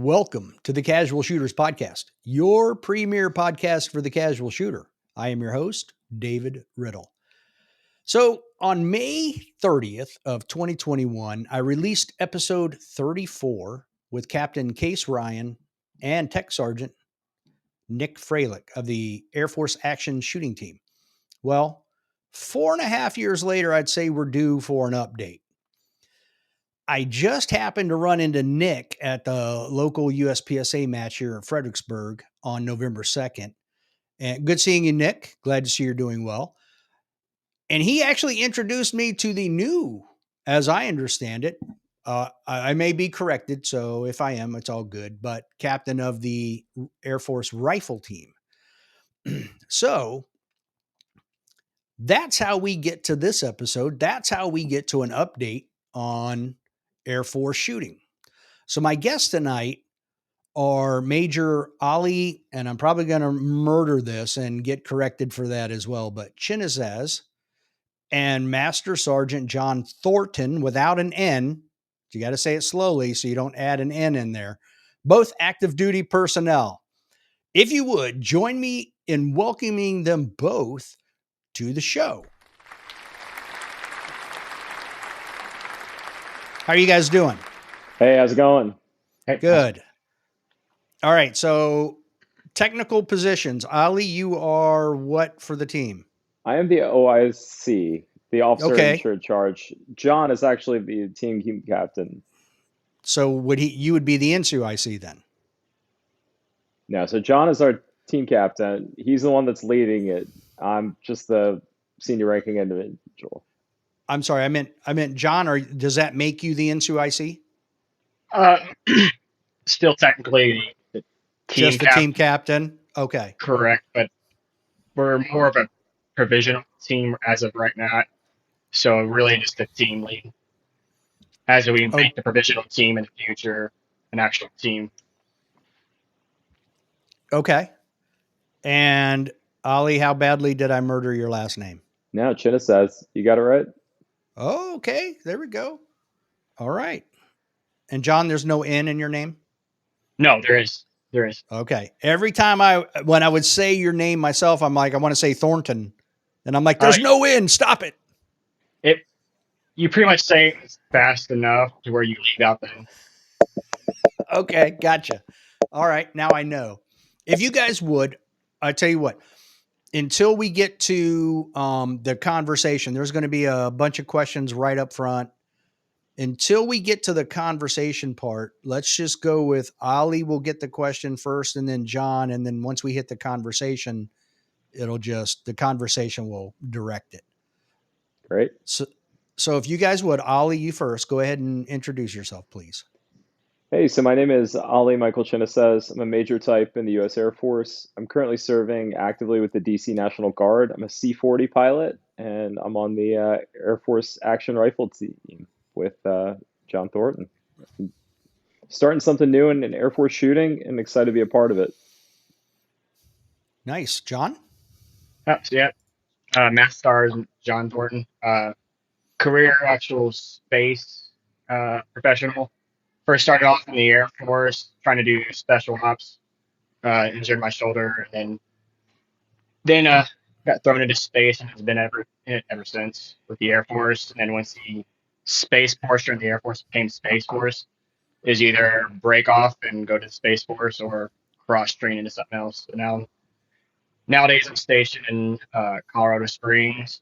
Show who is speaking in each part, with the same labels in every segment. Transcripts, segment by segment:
Speaker 1: Welcome to the Casual Shooters Podcast, your premier podcast for the casual shooter. I am your host, David Riddle. So on May 30th of 2021, I released episode 34 with Captain Case Ryan and Tech Sergeant Nick Freilich of the Air Force Action Shooting Team. Well, 4.5 years later, I'd say we're due for an update. I just happened to run into Nick at the local USPSA match here in Fredericksburg on November 2nd. And good seeing you, Nick. Glad to see you're doing well. And he actually introduced me to the new, as I understand it, I may be corrected, so if I am, it's all good, but captain of the Air Force Rifle Team. So that's how we get to this episode. That's how we get to an update on Air Force shooting. So my guests tonight are Major Ali, and I'm probably going to murder this and get corrected for that as well, but Chinisaz and Master Sergeant John Thorton without an N. You got to say it slowly so you don't add an N in there. Both active duty personnel. If you would, join me in welcoming them both to the show. How are you guys doing?
Speaker 2: Hey, how's it going?
Speaker 1: Good. All right. So technical positions. Ali, you are what for the team?
Speaker 2: I am the OIC, the officer
Speaker 1: Okay.
Speaker 2: in charge. John is actually the team captain.
Speaker 1: So you would be the NCOIC then?
Speaker 2: No, so John is our team captain. He's the one that's leading it. I'm just the senior ranking individual.
Speaker 1: I'm sorry, I meant John, or does that make you the NCOIC?
Speaker 3: Still technically the team
Speaker 1: Just the team captain? Okay.
Speaker 3: Correct, but we're more of a provisional team as of right now. So really just the team lead. As we make the provisional team in the future, an actual team.
Speaker 1: Okay. And Ali, how badly did I murder your last name?
Speaker 2: No, Chinisaz. You got it right.
Speaker 1: Oh, okay. There we go. All right. And John, there's no N in your name?
Speaker 3: No, there is. There is.
Speaker 1: Okay. Every time when I would say your name myself, I'm like, I want to say Thornton. And I'm like, there's no N. Stop it.
Speaker 3: You pretty much say it fast enough to where you leave out the N.
Speaker 1: Okay. Gotcha. All right. Now I know. If you guys would, I tell you what, until we get to the conversation, there's going to be a bunch of questions right up front. Until we get to the conversation part, let's just go with Ali will get the question first and then John. And then once we hit the conversation, the conversation will direct it.
Speaker 2: Great.
Speaker 1: So if you guys would, Ali, you first, go ahead and introduce yourself, please.
Speaker 2: Hey, so my name is Ali Michael Chinisaz. I'm a major type in the U.S. Air Force. I'm currently serving actively with the D.C. National Guard. I'm a C-40 pilot, and I'm on the Air Force Action Rifle Team with John Thornton. Starting something new in Air Force shooting, and excited to be a part of it.
Speaker 1: Nice. John?
Speaker 3: Yeah. Master Sergeant John Thornton. Career actual space professional. First started off in the Air Force, trying to do special ops. Injured my shoulder, and then got thrown into space, and has been in it ever since with the Air Force. And then once the space portion of the Air Force became Space Force, is either break off and go to the Space Force or cross train into something else. So nowadays I'm stationed in Colorado Springs,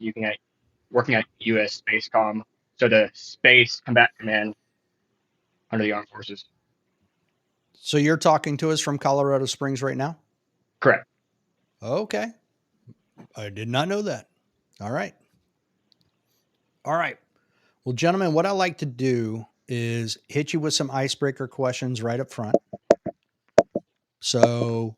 Speaker 3: working at U.S. Space Com, so the Space Combat Command under the Armed Forces.
Speaker 1: So you're talking to us from Colorado Springs right now?
Speaker 3: Correct.
Speaker 1: Okay. I did not know that. All right. Well, gentlemen, what I like to do is hit you with some icebreaker questions right up front. So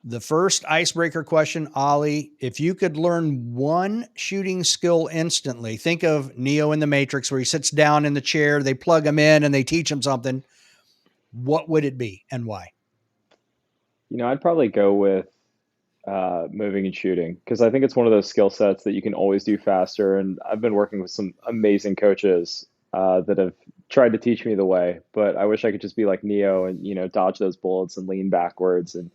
Speaker 1: the first icebreaker question, Ali, if you could learn one shooting skill instantly, think of Neo in the Matrix where he sits down in the chair, they plug him in and they teach him something. What would it be and why?
Speaker 2: I'd probably go with moving and shooting, because I think it's one of those skill sets that you can always do faster. And I've been working with some amazing coaches that have tried to teach me the way. But I wish I could just be like Neo and dodge those bullets and lean backwards and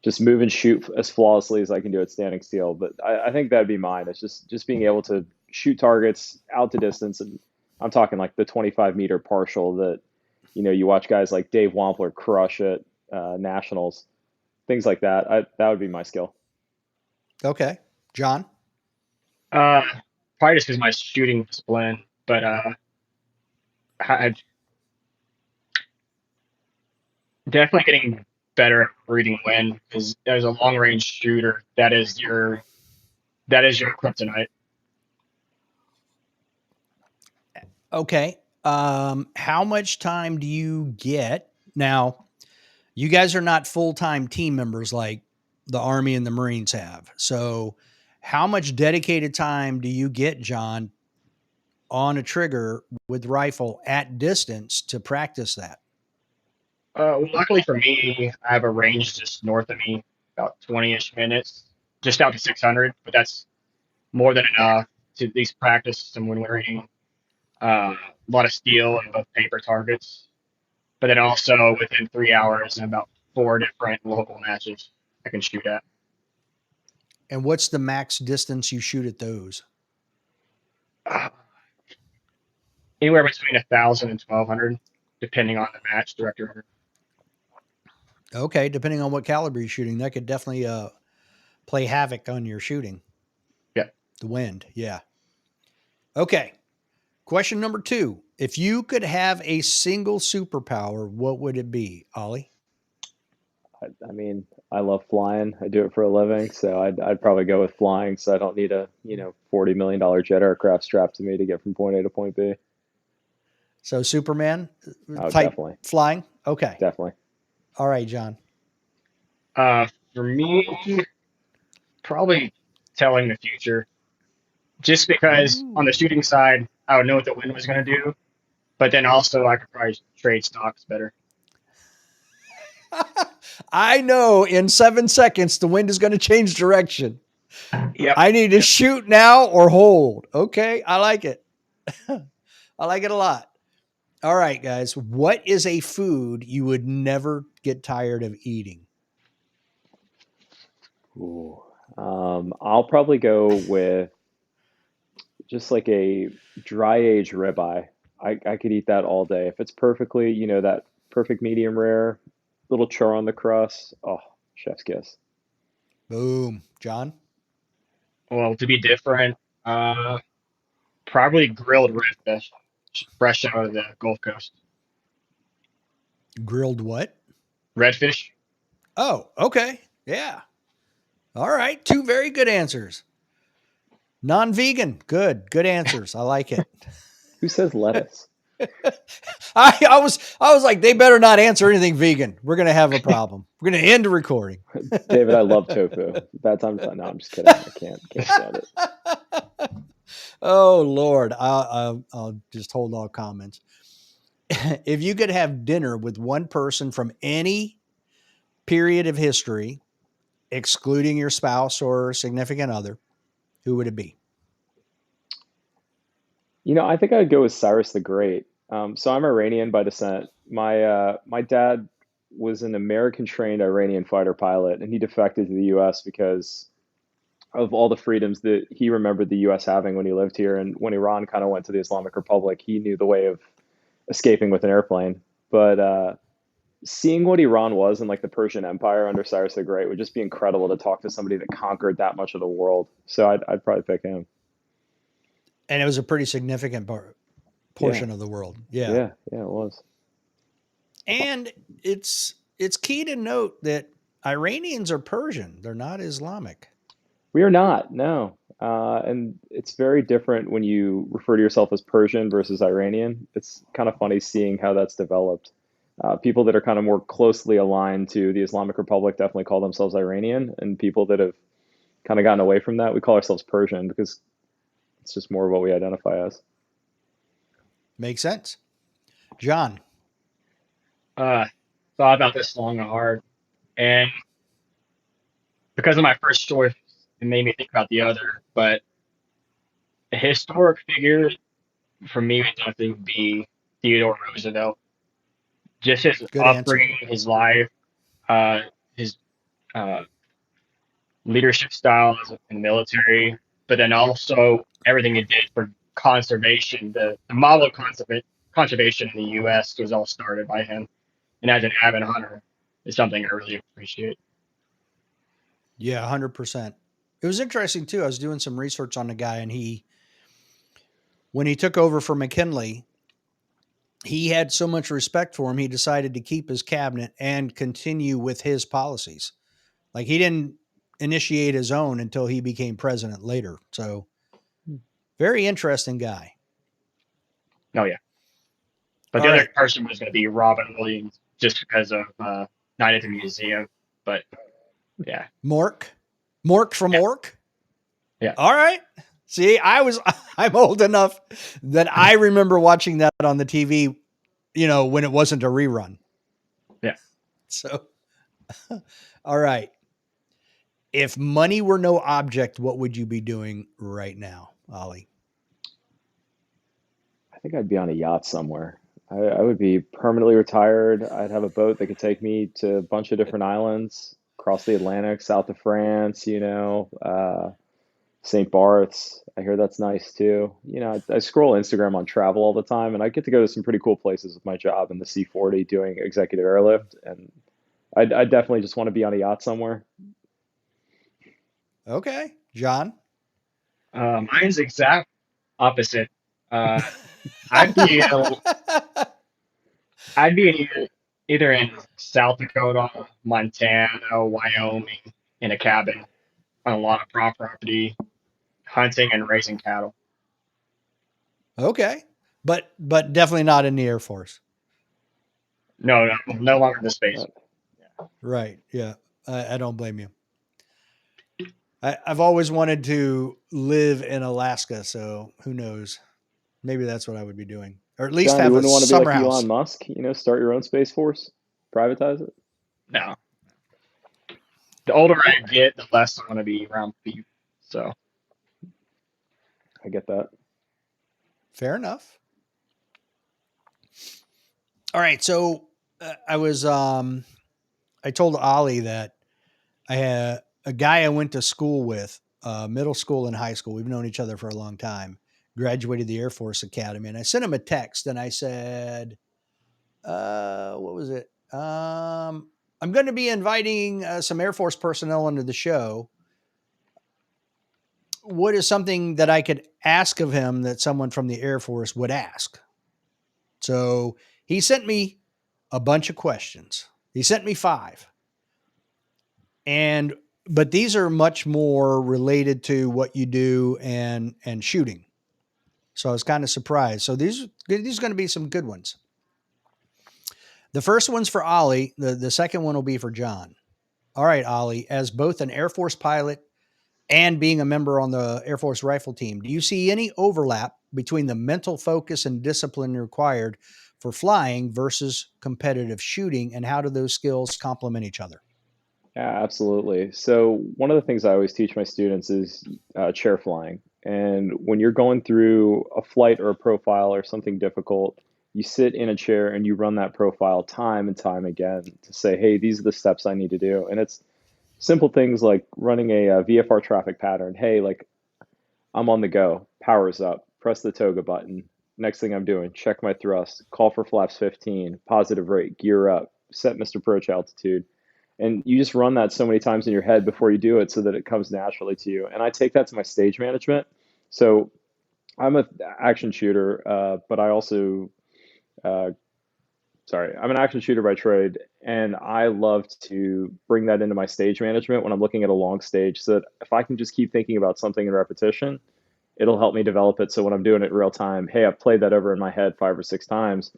Speaker 2: just move and shoot as flawlessly as I can do at standing still. But I think that'd be mine. It's just being able to shoot targets out to distance, and I'm talking like the 25-meter partial that you watch guys like Dave Wampler crush at nationals, things like that. That would be my skill.
Speaker 1: Okay. John?
Speaker 3: Uh, Probably just because my shooting discipline, but I definitely getting better at reading wind because as a long range shooter, that is your kryptonite.
Speaker 1: Okay. How much time do you get? Now, you guys are not full-time team members like the Army and the Marines have. So, how much dedicated time do you get, John, on a trigger with rifle at distance to practice that?
Speaker 3: Well, luckily for me, I have a range just north of me, about 20-ish minutes, just out to 600, but that's more than enough to at least practice some wind reading. A lot of steel and both paper targets, but then also within 3 hours and about four different local matches I can shoot at.
Speaker 1: And what's the max distance you shoot at those?
Speaker 3: Uh, Anywhere between 1,000 and 1,200, depending on the match director.
Speaker 1: Okay, depending on what caliber you're shooting, that could definitely play havoc on your shooting.
Speaker 3: Yeah.
Speaker 1: The wind, yeah. Okay. Question number 2. If you could have a single superpower, what would it be, Ollie?
Speaker 2: I mean, I love flying. I do it for a living, so I'd probably go with flying. So I don't need a $40 million jet aircraft strapped to me to get from point A to point B.
Speaker 1: So Superman
Speaker 2: Oh,
Speaker 1: type
Speaker 2: definitely,
Speaker 1: flying? Okay.
Speaker 2: definitely.
Speaker 1: All right, John.
Speaker 3: For me, probably telling the future, just because on
Speaker 1: Ooh.
Speaker 3: the shooting side, I would know what the wind was going to do, but then also I could probably trade stocks better.
Speaker 1: I know in 7 seconds the wind is going to change direction.
Speaker 3: Yep.
Speaker 1: I need to shoot now or hold. Okay, I like it. I like it a lot. All right, guys. What is a food you would never get tired of eating?
Speaker 2: Ooh. I'll probably go with just like a dry aged ribeye. I could eat that all day if it's perfectly, that perfect medium rare, little char on the crust. Oh, chef's kiss.
Speaker 1: Boom. John?
Speaker 3: Well, to be different, uh, probably grilled redfish, fresh out of the Gulf Coast.
Speaker 1: Grilled what?
Speaker 3: Redfish.
Speaker 1: Oh, okay. Yeah. All right. 2 very good answers. Non-vegan. Good. Good answers. I like it.
Speaker 2: Who says lettuce?
Speaker 1: I was like, they better not answer anything vegan. We're gonna have a problem. We're gonna end the recording.
Speaker 2: David, I love tofu. Bad time. No, I'm just kidding. I can't stand it.
Speaker 1: Oh Lord, I'll just hold all comments. If you could have dinner with one person from any period of history, excluding your spouse or significant other, who would it be?
Speaker 2: I think I'd go with Cyrus the Great. So I'm Iranian by descent. My dad was an American trained Iranian fighter pilot, and he defected to the U.S. because of all the freedoms that he remembered the U.S. having when he lived here. And when Iran kind of went to the Islamic Republic, he knew the way of escaping with an airplane. But seeing what Iran was in like the Persian Empire under Cyrus the Great would just be incredible to talk to somebody that conquered that much of the world. So I'd probably pick him.
Speaker 1: And it was a pretty significant
Speaker 2: Yeah,
Speaker 1: portion of the world. Yeah.
Speaker 2: yeah, it was.
Speaker 1: And it's key to note that Iranians are Persian. They're not Islamic.
Speaker 2: We are not, no. And it's very different when you refer to yourself as Persian versus Iranian. It's kind of funny seeing how that's developed. People that are kind of more closely aligned to the Islamic Republic definitely call themselves Iranian, and people that have kind of gotten away from that, we call ourselves Persian because it's just more of what we identify as.
Speaker 1: Makes sense. John.
Speaker 3: Uh, Thought about this long and hard, and because of my first choice, it made me think about the other. But a historic figure for me, it would definitely be Theodore Roosevelt. Just his
Speaker 1: Good answer.
Speaker 3: upbringing, his life, his uh, leadership style in the military, but then also everything he did for conservation. The model of conservation in the U.S. was all started by him, and as an avid hunter, is something I really appreciate.
Speaker 1: Yeah, 100%. It was interesting too. I was doing some research on the guy, and when he took over for McKinley, he had so much respect for him, he decided to keep his cabinet and continue with his policies. Like he didn't initiate his own until he became president later. So very interesting guy.
Speaker 3: Oh yeah, but
Speaker 1: All
Speaker 3: the other
Speaker 1: right.
Speaker 3: person was going to be Robin Williams, just because of Night at the Museum. But yeah,
Speaker 1: Mork from
Speaker 3: yeah,
Speaker 1: Ork.
Speaker 3: yeah,
Speaker 1: All right. See, I'm old enough that I remember watching that on the TV, when it wasn't a rerun.
Speaker 3: yeah.
Speaker 1: So, all right. If money were no object, what would you be doing right now, Ollie?
Speaker 2: I think I'd be on a yacht somewhere. I would be permanently retired. I'd have a boat that could take me to a bunch of different islands, across the Atlantic, south of France, St. Bart's. I hear that's nice too. I scroll Instagram on travel all the time, and I get to go to some pretty cool places with my job in the C40 doing executive airlift. And I definitely just want to be on a yacht somewhere.
Speaker 1: Okay. John?
Speaker 3: Mine's exact opposite. Uh, I'd be I'd be in either in South Dakota, Montana, Wyoming, in a cabin on a lot of property, hunting and raising cattle.
Speaker 1: Okay. But definitely not in the Air Force.
Speaker 3: No, no, no longer in the space.
Speaker 2: Uh,
Speaker 1: Right. Yeah. I don't blame you. I've always wanted to live in Alaska, so who knows? Maybe that's what I would be doing, or at least
Speaker 2: John, you
Speaker 1: have a
Speaker 2: wouldn't want to be
Speaker 1: summer
Speaker 2: like Elon
Speaker 1: house.
Speaker 2: Musk, start your own space force, privatize it.
Speaker 3: No, the older I get, the less I want to be around people. So
Speaker 2: I get that.
Speaker 1: Fair enough. All right. So I told Ollie that I had a guy I went to school with, middle school and high school. We've known each other for a long time. Graduated the Air Force Academy, and I sent him a text, and I said, what was it? I'm going to be inviting some Air Force personnel into the show. What is something that I could ask of him that someone from the Air Force would ask? So he sent me a bunch of questions. He sent me 5. But these are much more related to what you do and shooting. So I was kind of surprised. So these are going to be some good ones. The first one's for Ollie. The second one will be for John. All right, Ollie, as both an Air Force pilot and being a member on the Air Force Rifle Team, do you see any overlap between the mental focus and discipline required for flying versus competitive shooting, and how do those skills complement each other?
Speaker 2: Yeah, absolutely. So one of the things I always teach my students is chair flying. And when you're going through a flight or a profile or something difficult, you sit in a chair and you run that profile time and time again to say, hey, these are the steps I need to do. And it's simple things like running a VFR traffic pattern. Hey, like I'm on the go, powers up, press the toga button. Next thing I'm doing, check my thrust, call for flaps 15, positive rate, gear up, set Mr. Approach altitude. And you just run that so many times in your head before you do it so that it comes naturally to you. And I take that to my stage management. So I'm an action shooter, but I also, uh, I'm an action shooter by trade. And I love to bring that into my stage management when I'm looking at a long stage so that if I can just keep thinking about something in repetition, it'll help me develop it. So when I'm doing it real time, hey, I've played that over in my head 5 or 6 times.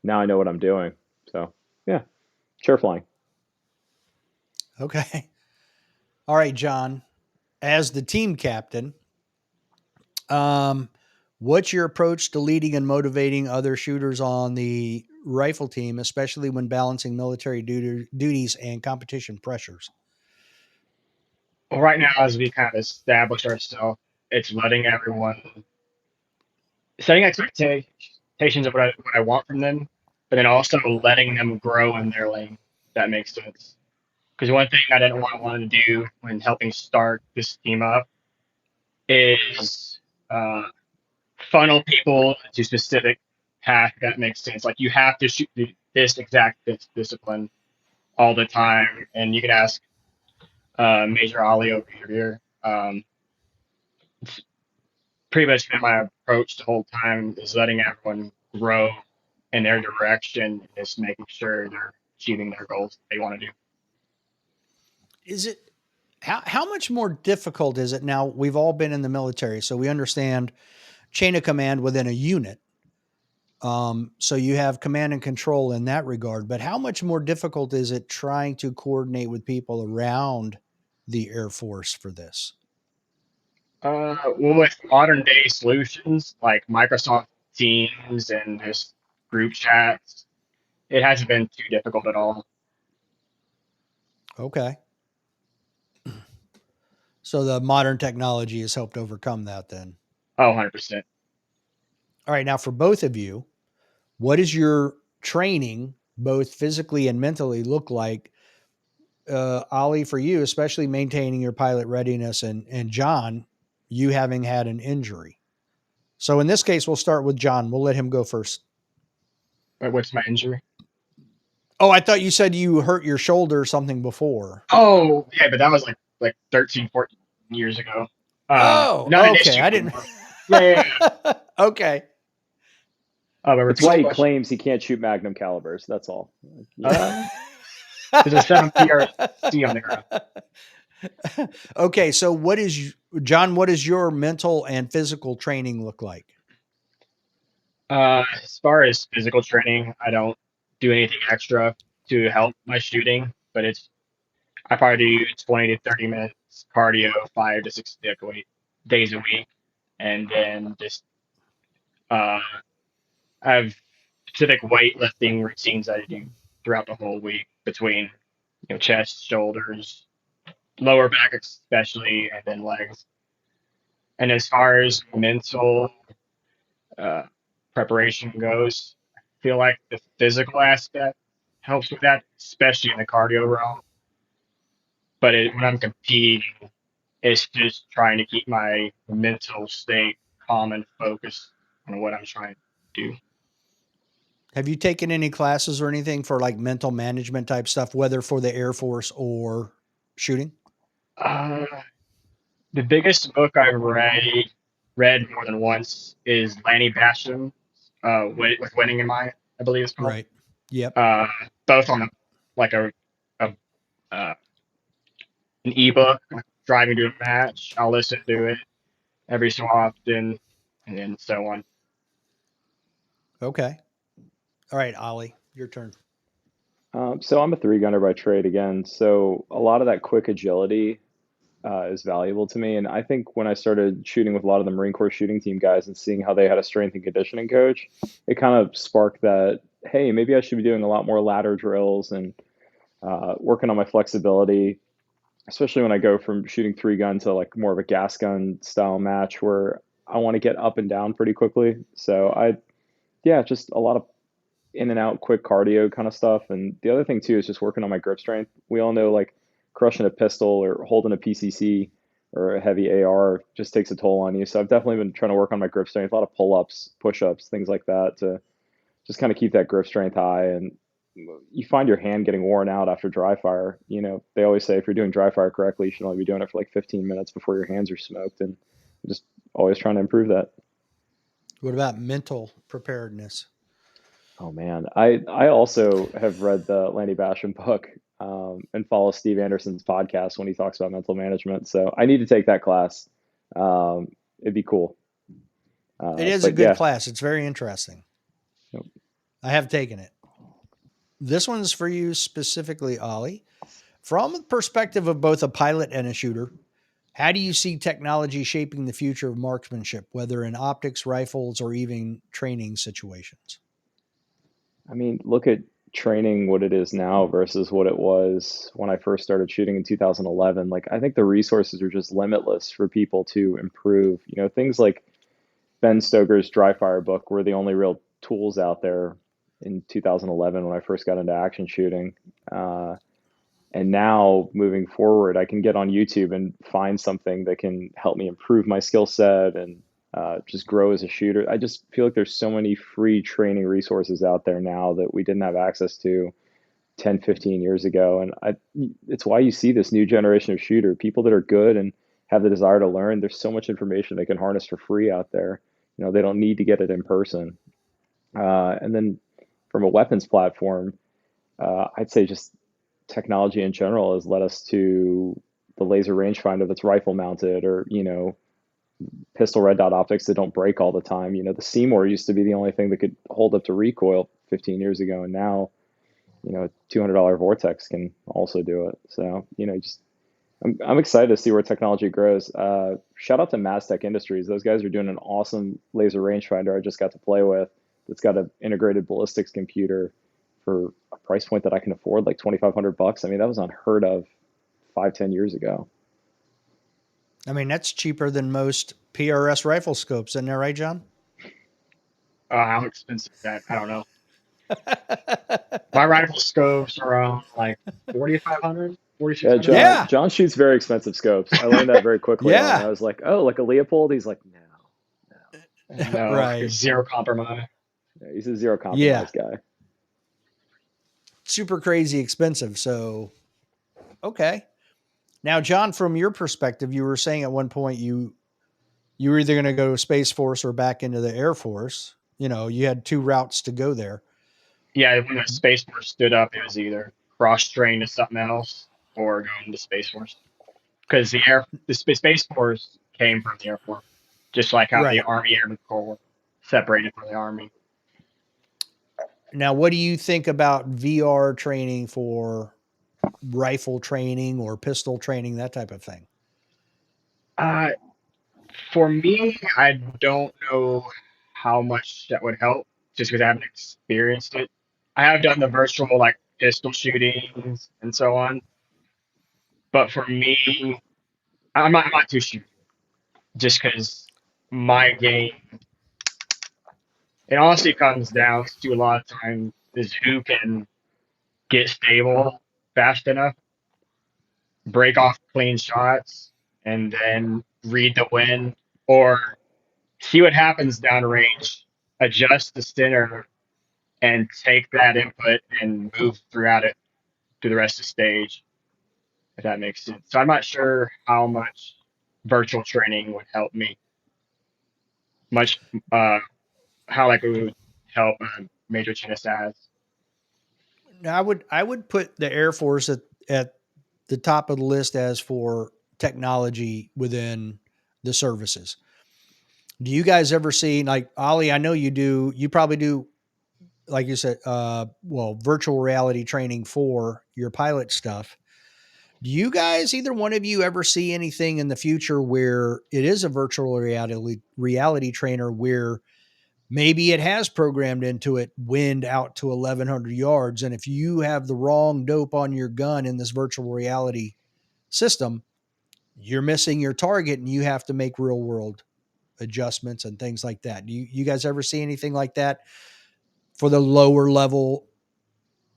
Speaker 2: Now I know what I'm doing. So yeah, chair flying.
Speaker 1: Okay. All right, John, as the team captain, um, what's your approach to leading and motivating other shooters on the rifle team, especially when balancing military duties and competition pressures?
Speaker 3: well, right now, as we kind of establish ourselves, it's letting everyone setting expectations of what I want from them, but then also letting them grow in their lane. If that makes sense. Because one thing I didn't want to do when helping start this team up is funnel people to specific path. That makes sense. Like you have to shoot this exact discipline all the time, and you can ask Major Ollie over here. It's pretty much been my approach the whole time is letting everyone grow in their direction, and just making sure they're achieving their goals they want to do.
Speaker 1: Is it how much more difficult is it now? We've all been in the military, so we understand chain of command within a unit. So you have command and control in that regard. But how much more difficult is it trying to coordinate with people around the Air Force for this?
Speaker 3: Well, with modern day solutions like Microsoft Teams and just group chats, it hasn't been too difficult at all.
Speaker 1: Okay. So the modern technology has helped overcome that then.
Speaker 3: Oh, 100%.
Speaker 1: All right. Now, for both of you, what is your training, both physically and mentally, look like? Ollie, for you, especially maintaining your pilot readiness, and John, you having had an injury. So in this case, we'll start with John. We'll let him go first.
Speaker 3: But what's my injury?
Speaker 1: Oh, I thought you said you hurt your shoulder or something before.
Speaker 3: Oh, yeah, but that was like 13, 14 years ago.
Speaker 1: Oh,
Speaker 3: Not an
Speaker 1: okay.
Speaker 3: issue
Speaker 1: I didn't.
Speaker 3: anymore. Yeah.
Speaker 1: Okay.
Speaker 3: But
Speaker 2: It's
Speaker 3: repeat
Speaker 2: why
Speaker 3: the
Speaker 2: he
Speaker 3: question.
Speaker 2: claims he can't shoot Magnum calibers. That's all. Yeah.
Speaker 3: There's a 7 PRC on the ground.
Speaker 1: Okay. So what is, John, what does your mental and physical training look like?
Speaker 3: As far as physical training, I don't do anything extra to help my shooting, but I probably do 20 to 30 minutes cardio, 5 to 6 days a week, and then just uh, I have specific weightlifting routines that I do throughout the whole week between chest, shoulders, lower back especially, and then legs. And as far as mental uh, preparation goes, I feel like the physical aspect helps with that, especially in the cardio realm. But when I'm competing, it's just trying to keep my mental state calm and focused on what I'm trying to do.
Speaker 1: Have you taken any classes or anything for like mental management type stuff, whether for the Air Force or shooting?
Speaker 3: Uh, the biggest book I've read more than once is Lanny Basham's with Winning in Mind, I believe it's called.
Speaker 1: Right. Yep.
Speaker 3: Uh, Both on like a an ebook, like driving to a match. I'll listen to it every so often, and then so on.
Speaker 1: Okay. All right, Ollie, your turn.
Speaker 2: So I'm a three gunner by trade again. So a lot of that quick agility is valuable to me. And I think when I started shooting with a lot of the Marine Corps shooting team guys and seeing how they had a strength and conditioning coach, it kind of sparked that, hey, maybe I should be doing a lot more ladder drills and working on my flexibility, especially when I go from shooting three gun to like more of a gas gun style match where I want to get up and down pretty quickly. So yeah, just a lot of in and out quick cardio kind of stuff. And the other thing too is just working on my grip strength. We all know like crushing a pistol or holding a PCC or a heavy AR just takes a toll on you. So I've definitely been trying to work on my grip strength, a lot of pull-ups, push-ups, things like that to just kind of keep that grip strength high. And you find your hand getting worn out after dry fire. You know, they always say if you're doing dry fire correctly, you should only be doing it for like 15 minutes before your hands are smoked. And I'm just always trying to improve that.
Speaker 1: What about mental preparedness?
Speaker 2: Oh man, I also have read the Lanny Basham book and follow Steve Anderson's podcast when he talks about mental management. So I need to take that class. It'd be cool.
Speaker 1: It is a
Speaker 2: But
Speaker 1: good
Speaker 2: yeah,
Speaker 1: class. It's very interesting.
Speaker 2: yep.
Speaker 1: I have taken it. This one's for you specifically, Ollie. From the perspective of both a pilot and a shooter, how do you see technology shaping the future of marksmanship, whether in optics, rifles, or even training situations?
Speaker 2: I mean, look at training what it is now versus what it was when I first started shooting in 2011. Like I think the resources are just limitless for people to improve. You know, things like Ben Stoker's dry fire book were the only real tools out there in 2011 when I first got into action shooting. And now moving forward, I can get on YouTube and find something that can help me improve my skill set and just grow as a shooter. I just feel like there's so many free training resources out there now that we didn't have access to 10, 15 years ago. And it's why you see this new generation of shooter, people that are good and have the desire to learn. There's so much information they can harness for free out there. You know, they don't need to get it in person. And then from a weapons platform, I'd say just technology in general has led us to the laser rangefinder that's rifle mounted, or pistol red dot optics that don't break all the time. The Seymour used to be the only thing that could hold up to recoil 15 years ago, and now a $200 Vortex can also do it. So just I'm excited to see where technology grows. Shout out to Mastech Industries; those guys are doing an awesome laser rangefinder I just got to play with. That's got an integrated ballistics computer for a price point that I can afford, like $2,500. I mean, that was unheard of 5, 10 years ago.
Speaker 1: I mean, that's cheaper than most PRS rifle scopes, isn't that right, John?
Speaker 3: How expensive is that? I don't know. My rifle scopes are around like 4,500,
Speaker 2: Yeah,
Speaker 3: 4,600.
Speaker 1: Yeah.
Speaker 2: John shoots very expensive scopes. I learned that very quickly on.
Speaker 1: Yeah.
Speaker 2: I was like, oh, like a Leopold? He's like, no.
Speaker 3: No,
Speaker 1: Right.
Speaker 3: zero compromise.
Speaker 2: Yeah, he's a zero
Speaker 1: Yeah.
Speaker 2: compromise guy.
Speaker 1: Super crazy expensive. So, okay. Now, John, from your perspective, you were saying at one point you were either going to go Space Force or back into the Air Force. You had two routes to go there.
Speaker 3: Yeah, when the Space Force stood up, it was either cross train to something else or going to Space Force. Because the Space Force came from the Air Force, just like how the
Speaker 1: Right.
Speaker 3: Army Airman Corps were separated from the Army.
Speaker 1: Now, what do you think about VR training for rifle training or pistol training, that type of thing?
Speaker 3: For me, I don't know how much that would help, just because I haven't experienced it. I have done the virtual like pistol shootings and so on, but for me, I'm not too sure, just because my game, it honestly comes down to a lot of times is who can get stable fast enough, break off clean shots, and then read the wind, or see what happens downrange, adjust the center, and take that input and move throughout it to the rest of the stage, if that makes sense. So I'm not sure how much virtual training would help me, much how like it would help Major Chinisaz.
Speaker 1: Now, I would put the Air Force at the top of the list as for technology within the services. Do you guys ever see, like, Ollie? I know you do. You probably do, like you said, virtual reality training for your pilot stuff. Do you guys, either one of you, ever see anything in the future where it is a virtual reality trainer where maybe it has programmed into it wind out to 1,100 yards, and if you have the wrong dope on your gun in this virtual reality system, you're missing your target and you have to make real world adjustments and things like that? Do you guys ever see anything like that for the lower level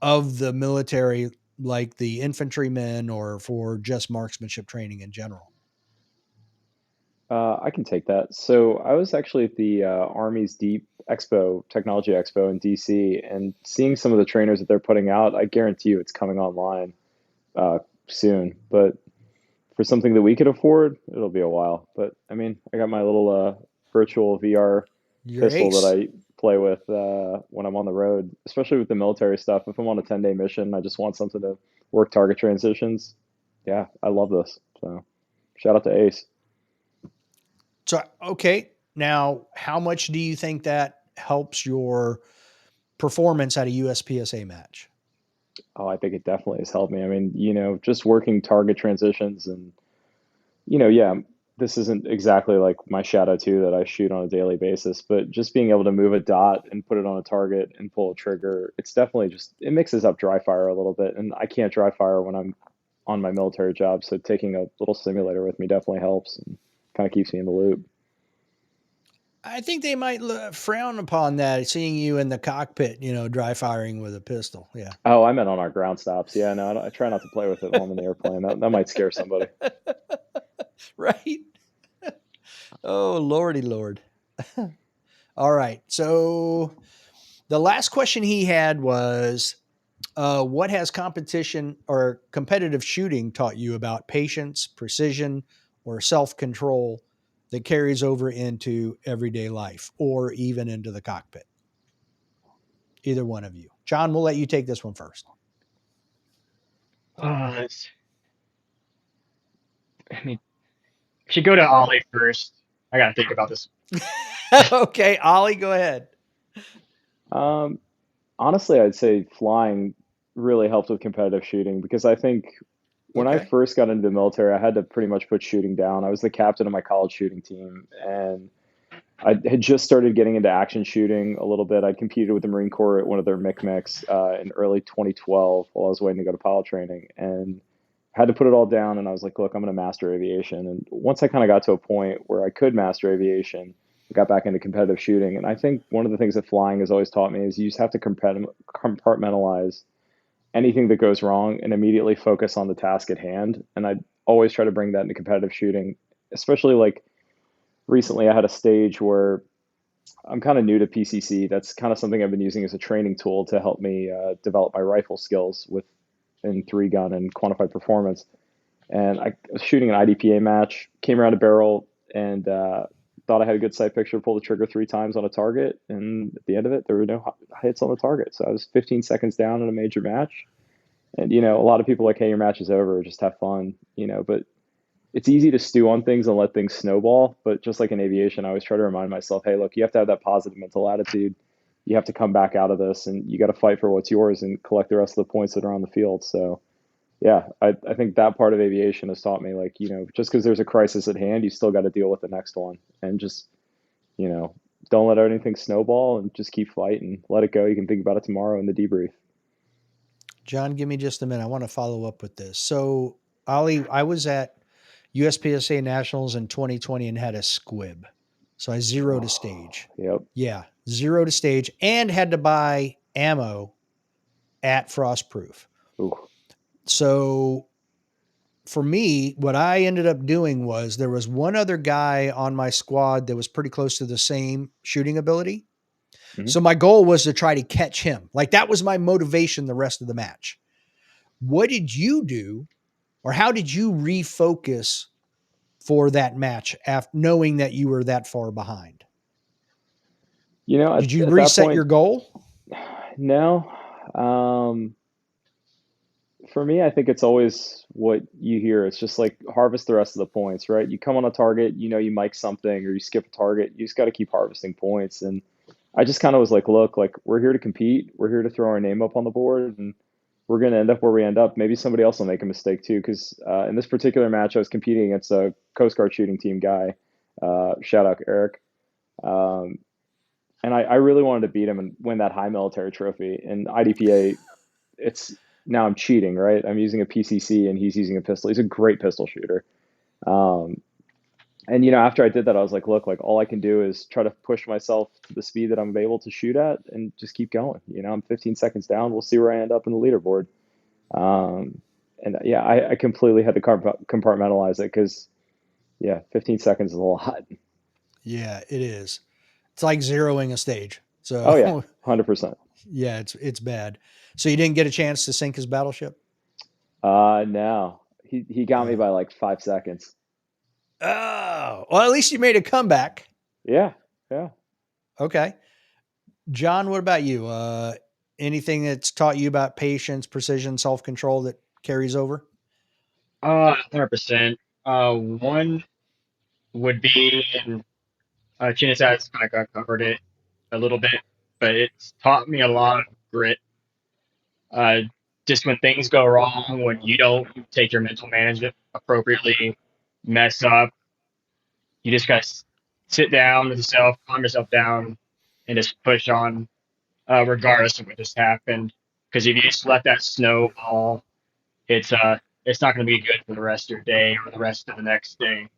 Speaker 1: of the military, like the infantrymen, or for just marksmanship training in general?
Speaker 2: I can take that. So I was actually at the Army's Deep Expo, Technology Expo in DC, and seeing some of the trainers that they're putting out, I guarantee you it's coming online soon. But for something that we could afford, it'll be a while. But I mean, I got my little virtual VR
Speaker 1: Your
Speaker 2: pistol that
Speaker 1: ace.
Speaker 2: I play with when I'm on the road, especially with the military stuff. If I'm on a 10-day mission, I just want something to work target transitions. Yeah, I love this. So shout out to Ace.
Speaker 1: So, okay. Now, how much do you think that helps your performance at a USPSA match?
Speaker 2: Oh, I think it definitely has helped me. I mean, just working target transitions and, yeah, this isn't exactly like my Shadow 2 that I shoot on a daily basis, but just being able to move a dot and put it on a target and pull a trigger, it's definitely it mixes up dry fire a little bit. And I can't dry fire when I'm on my military job. So taking a little simulator with me definitely helps and kind of keeps me in the loop.
Speaker 1: I think they might frown upon that, seeing you in the cockpit, dry firing with a pistol. Yeah.
Speaker 2: Oh, I meant on our ground stops. Yeah, no, I try not to play with it while I'm in the airplane. That might scare somebody.
Speaker 1: Right. Oh, Lordy Lord. All right. So the last question he had was, what has competition or competitive shooting taught you about patience, precision, or self-control that carries over into everyday life or even into the cockpit? Either one of you. John, we'll let you take this one first.
Speaker 3: I mean, I should go to Ollie first. I gotta think about this.
Speaker 1: Okay, Ollie, go ahead.
Speaker 2: Um, Honestly, I'd say flying really helped with competitive shooting because I think when I
Speaker 1: Okay.
Speaker 2: first got into the military, I had to pretty much put shooting down. I was the captain of my college shooting team, and I had just started getting into action shooting a little bit. I competed with the Marine Corps at one of their MICMECs in early 2012 while I was waiting to go to pilot training, and had to put it all down. And I was like, look, I'm going to master aviation. And once I kind of got to a point where I could master aviation, I got back into competitive shooting. And I think one of the things that flying has always taught me is you just have to compartmentalize anything that goes wrong and immediately focus on the task at hand. And I always try to bring that into competitive shooting, especially like recently I had a stage where I'm kind of new to PCC. That's kind of something I've been using as a training tool to help me develop my rifle skills with in three gun and quantified performance. And I was shooting an IDPA match, came around a barrel, and thought I had a good sight picture, pulled the trigger three times on a target, and at the end of it, there were no hits on the target. So I was 15 seconds down in a major match. And a lot of people are like, hey, your match is over, just have fun, but it's easy to stew on things and let things snowball. But just like in aviation, I always try to remind myself, hey, look, you have to have that positive mental attitude. You have to come back out of this and you got to fight for what's yours and collect the rest of the points that are on the field. So, yeah, I think that part of aviation has taught me, like, just because there's a crisis at hand, you still got to deal with the next one and just, you know, don't let anything snowball and just keep fighting. Let it go. You can think about it tomorrow in the debrief.
Speaker 1: John, give me just a minute. I want to follow up with this. So, Ollie, I was at USPSA Nationals in 2020 and had a squib. So I zeroed a stage.
Speaker 2: Yep.
Speaker 1: Yeah, zeroed a stage and had to buy ammo at Frostproof.
Speaker 2: Ooh.
Speaker 1: So for me, what I ended up doing was there was one other guy on my squad that was pretty close to the same shooting ability.
Speaker 2: Hmm.
Speaker 1: So my goal was to try to catch him. Like that was my motivation the rest of the match. What did you do, or how did you refocus for that match after knowing that you were that far behind? Did you
Speaker 2: At that
Speaker 1: reset your
Speaker 2: point,
Speaker 1: goal?
Speaker 2: no. Um, for me, I think it's always what you hear. It's just like harvest the rest of the points, right? You come on a target, you mic something or you skip a target. You just got to keep harvesting points. And I just kind of was like, look, like we're here to compete. We're here to throw our name up on the board, and we're going to end up where we end up. Maybe somebody else will make a mistake too, because in this particular match, I was competing against a Coast Guard shooting team guy. Shout out Eric. Um, and I really wanted to beat him and win that high military trophy. And IDPA, it's now I'm cheating, right? I'm using a PCC and he's using a pistol. He's a great pistol shooter. Um, and after I did that, I was like, look, like all I can do is try to push myself to the speed that I'm able to shoot at and just keep going. I'm 15 seconds down. We'll see where I end up in the leaderboard. And yeah, I completely had to compartmentalize it because, yeah, 15 seconds is a lot.
Speaker 1: Yeah, it is. It's like zeroing a stage.
Speaker 2: Oh yeah,
Speaker 1: So
Speaker 2: 100%.
Speaker 1: yeah, it's bad. So you didn't get a chance to sink his battleship?
Speaker 2: No, he got me
Speaker 1: Oh.
Speaker 2: by like 5 seconds.
Speaker 1: Oh, well, at least you made a comeback.
Speaker 2: Yeah, yeah.
Speaker 1: Okay. John, what about you? Anything that's taught you about patience, precision, self control that carries over?
Speaker 3: 100%. One would be, and Chinisaz kind of covered it a little bit, but it's taught me a lot of grit. Uh, just when things go wrong, when you don't take your mental management appropriately, mess up, you just gotta sit down with yourself, calm yourself down, and just push on, regardless of what just happened. Because if you just let that snowball, it's not going to be good for the rest of your day or the rest of the next day.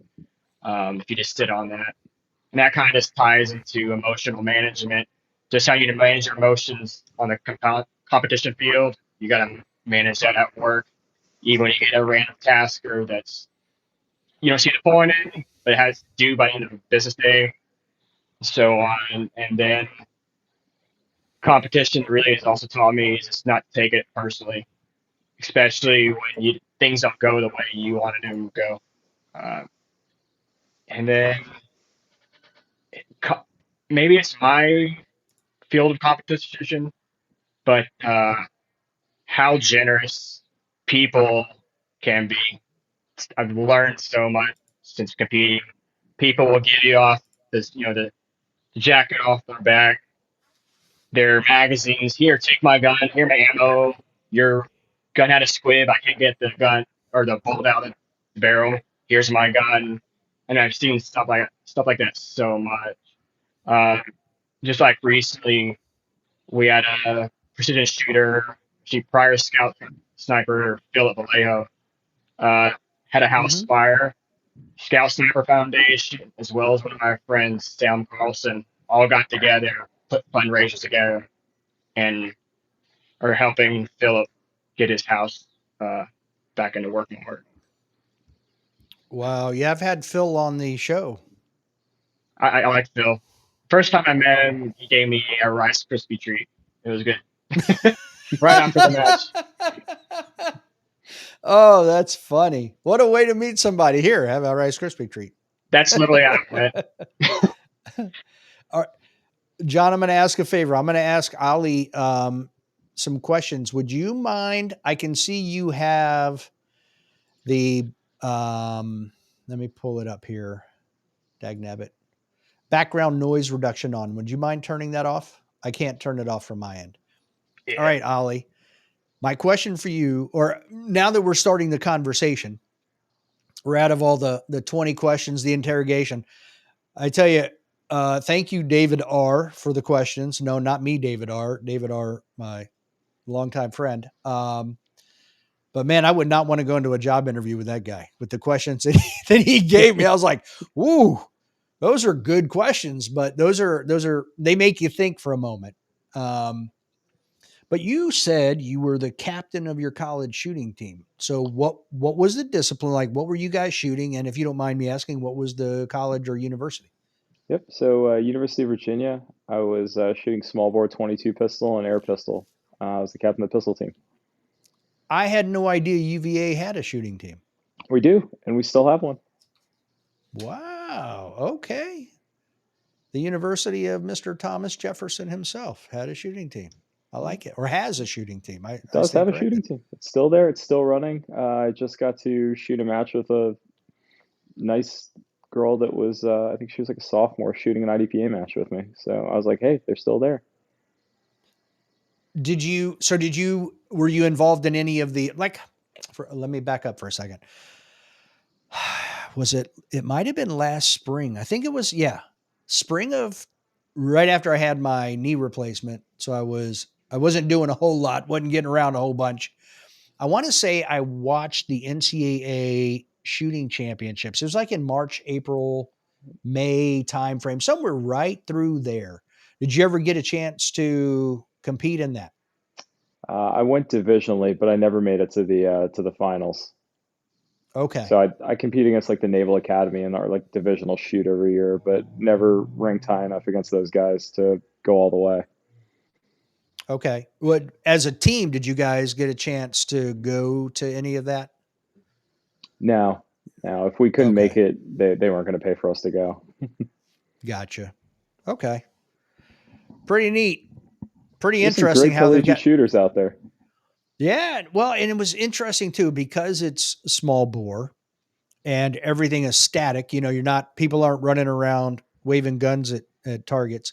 Speaker 3: If you just sit on that. And that kind of just ties into emotional management, just how you manage your emotions on the competition field. You got to manage that at work, even when you get a random tasker that's you don't see the point in, but it has to do by the end of the business day, so on. And then competition really has also taught me is just not to take it personally, especially when things don't go the way you want them to go. Uh, and then maybe it's my field of competition, but how generous people can be. I've learned so much since competing. People will give you off this, the jacket off their back, their magazines. Here, take my gun. Here, my ammo. Your gun had a squib. I can't get the gun or the bolt out of the barrel. Here's my gun. And I've seen stuff like that so much. Um, just like recently, we had a precision shooter, prior scout sniper, Philip Vallejo, uh, had a house
Speaker 1: Mm-hmm.
Speaker 3: fire. Scout Sniper Foundation, as well as one of my friends, Sam Carlson, all got together, put fundraisers together, and are helping Philip get his house back into working order.
Speaker 1: Wow. Yeah, I've had Phil on the show.
Speaker 3: I like Phil. First time I met him, he gave me a Rice Krispie treat. It was good. Right after the match.
Speaker 1: Oh, that's funny. What a way to meet somebody. Here, have a Rice Krispie treat.
Speaker 3: That's literally how it went.
Speaker 1: All right, John, I'm going to ask a favor. I'm going to ask Ali some questions. Would you mind? I can see you have the, let me pull it up here. Dagnabbit. Background noise reduction on. Would you mind turning that off? I can't turn it off from my end.
Speaker 3: Yeah.
Speaker 1: All right, Ali. My question for you, or now that we're starting the conversation, we're out of all the 20 questions, the interrogation. I tell you, thank you, David R., for the questions. No, not me, David R. David R., my longtime friend. But man, I would not want to go into a job interview with that guy with the questions that he gave me. I was like, "Ooh, those are good questions," but those are they make you think for a moment. But you said you were the captain of your college shooting team. So what was the discipline like? What were you guys shooting? And if you don't mind me asking, what was the college or university?
Speaker 2: Yep. So University of Virginia, I was shooting small bore 22 pistol and air pistol. I was the captain of the pistol team.
Speaker 1: I had no idea UVA had a shooting team.
Speaker 2: We do, and we still have one.
Speaker 1: Wow. Okay. The University of Mr. Thomas Jefferson himself had a shooting team. I like it, or has a shooting team. I
Speaker 2: Does
Speaker 1: stand
Speaker 2: have a
Speaker 1: corrected.
Speaker 2: shooting team. It's still there. It's still running. I just got to shoot a match with a nice girl that was, I think she was like a sophomore shooting an IDPA match with me. So I was like, hey, they're still there.
Speaker 1: Were you involved in any of the, let me back up for a second. It might have been last spring. I think it was, yeah, spring of right after I had my knee replacement. So I wasn't doing a whole lot, wasn't getting around a whole bunch. I want to say I watched the NCAA shooting championships. It was like in March, April, May timeframe, somewhere right through there. Did you ever get a chance to compete in that?
Speaker 2: I went divisionally, but I never made it to the finals.
Speaker 1: Okay.
Speaker 2: So I compete against like the Naval Academy and our like divisional shoot every year, but never ranked high enough against those guys to go all the way.
Speaker 1: Okay. What, as a team, did you guys get a chance to go to any of that?
Speaker 2: Now, if we couldn't make
Speaker 1: Okay.
Speaker 2: it, they weren't going to pay for us to go.
Speaker 1: Gotcha. Okay. Pretty neat. Pretty
Speaker 2: There's some
Speaker 1: interesting
Speaker 2: great
Speaker 1: how they've
Speaker 2: collegiate
Speaker 1: got.
Speaker 2: shooters out there.
Speaker 1: Yeah. Well, and it was interesting too, because it's small bore and everything is static. People aren't running around waving guns at targets.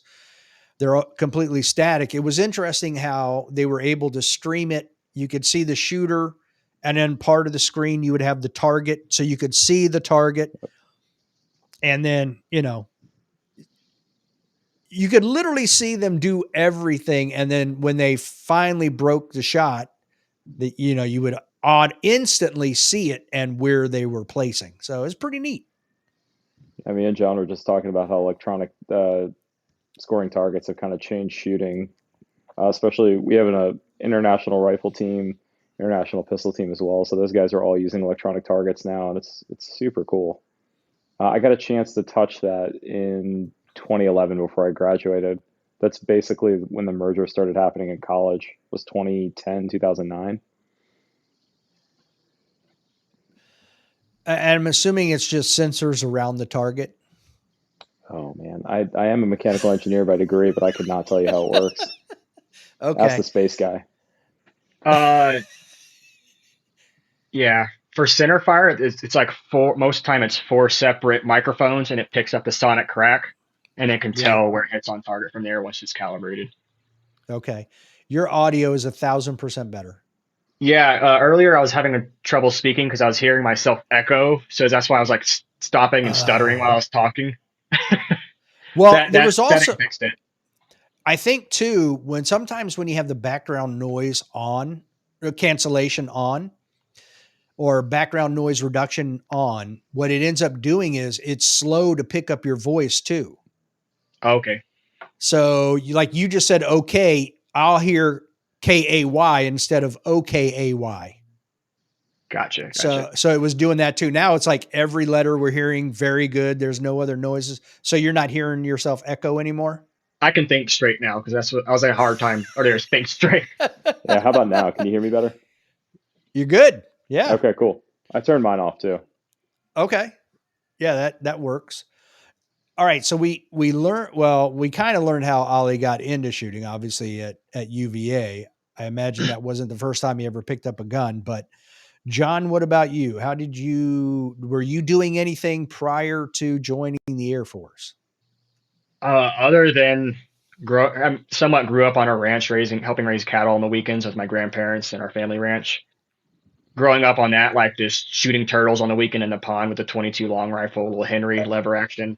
Speaker 1: They're completely static. It was interesting how they were able to stream it. You could see the shooter, and then part of the screen, you would have the target. So you could see the target. And then, you could literally see them do everything. And then when they finally broke the shot, you would instantly see it and where they were placing. So it's pretty neat.
Speaker 2: I mean, and John were just talking about how electronic scoring targets have kind of changed shooting. Especially, we have an international rifle team, international pistol team as well. So those guys are all using electronic targets now, and it's super cool. I got a chance to touch that in 2011 before I graduated. That's basically when the merger started happening in college. It was 2010, 2009.
Speaker 1: And I'm assuming it's just sensors around the target.
Speaker 2: Oh man, I am a mechanical engineer by degree, but I could not tell you how it works.
Speaker 1: Okay.
Speaker 2: Ask the space guy.
Speaker 3: Yeah. For center fire, it's like most time it's four separate microphones, and it picks up the sonic crack, and it can tell where it hits on target from there once it's calibrated.
Speaker 1: Okay. Your audio is 1,000% better.
Speaker 3: Yeah. Earlier I was having trouble speaking because I was hearing myself echo, so that's why I was like stopping and stuttering while I was talking.
Speaker 1: Well, there was also
Speaker 3: that fixed it.
Speaker 1: I think too, sometimes when you have the background noise on, or cancellation on, or background noise reduction on, what it ends up doing is it's slow to pick up your voice too.
Speaker 3: Okay.
Speaker 1: So you just said, okay, I'll hear KAY instead of OKAY.
Speaker 3: Gotcha.
Speaker 1: So it was doing that too. Now it's like every letter we're hearing very good. There's no other noises. So you're not hearing yourself echo anymore?
Speaker 3: I can think straight now because that's what I was having a hard time earlier. Think straight.
Speaker 2: Yeah, how about now? Can you hear me better?
Speaker 1: You're good. Yeah.
Speaker 2: Okay, cool. I turned mine off too.
Speaker 1: Okay. Yeah, that works. All right. So we kind of learned how Ollie got into shooting, obviously at UVA. I imagine that wasn't the first time he ever picked up a gun, but John, what about you? Were you doing anything prior to joining the Air Force?
Speaker 3: Other than I somewhat grew up on a ranch helping raise cattle on the weekends with my grandparents and our family ranch. Growing up on that, like just shooting turtles on the weekend in the pond with a 22 long rifle, little Henry lever action,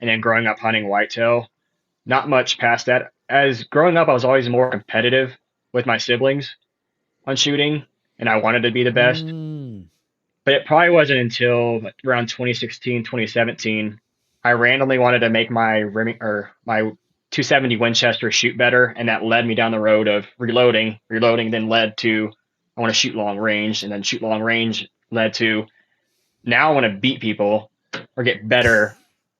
Speaker 3: and then growing up hunting whitetail. Not much past that. As growing up, I was always more competitive with my siblings on shooting, and I wanted to be the best. But it probably wasn't until around 2016, 2017, I randomly wanted to make my 270 Winchester shoot better, and that led me down the road of reloading, then led to I want to shoot long range, and then shoot long range led to now I want to beat people or get better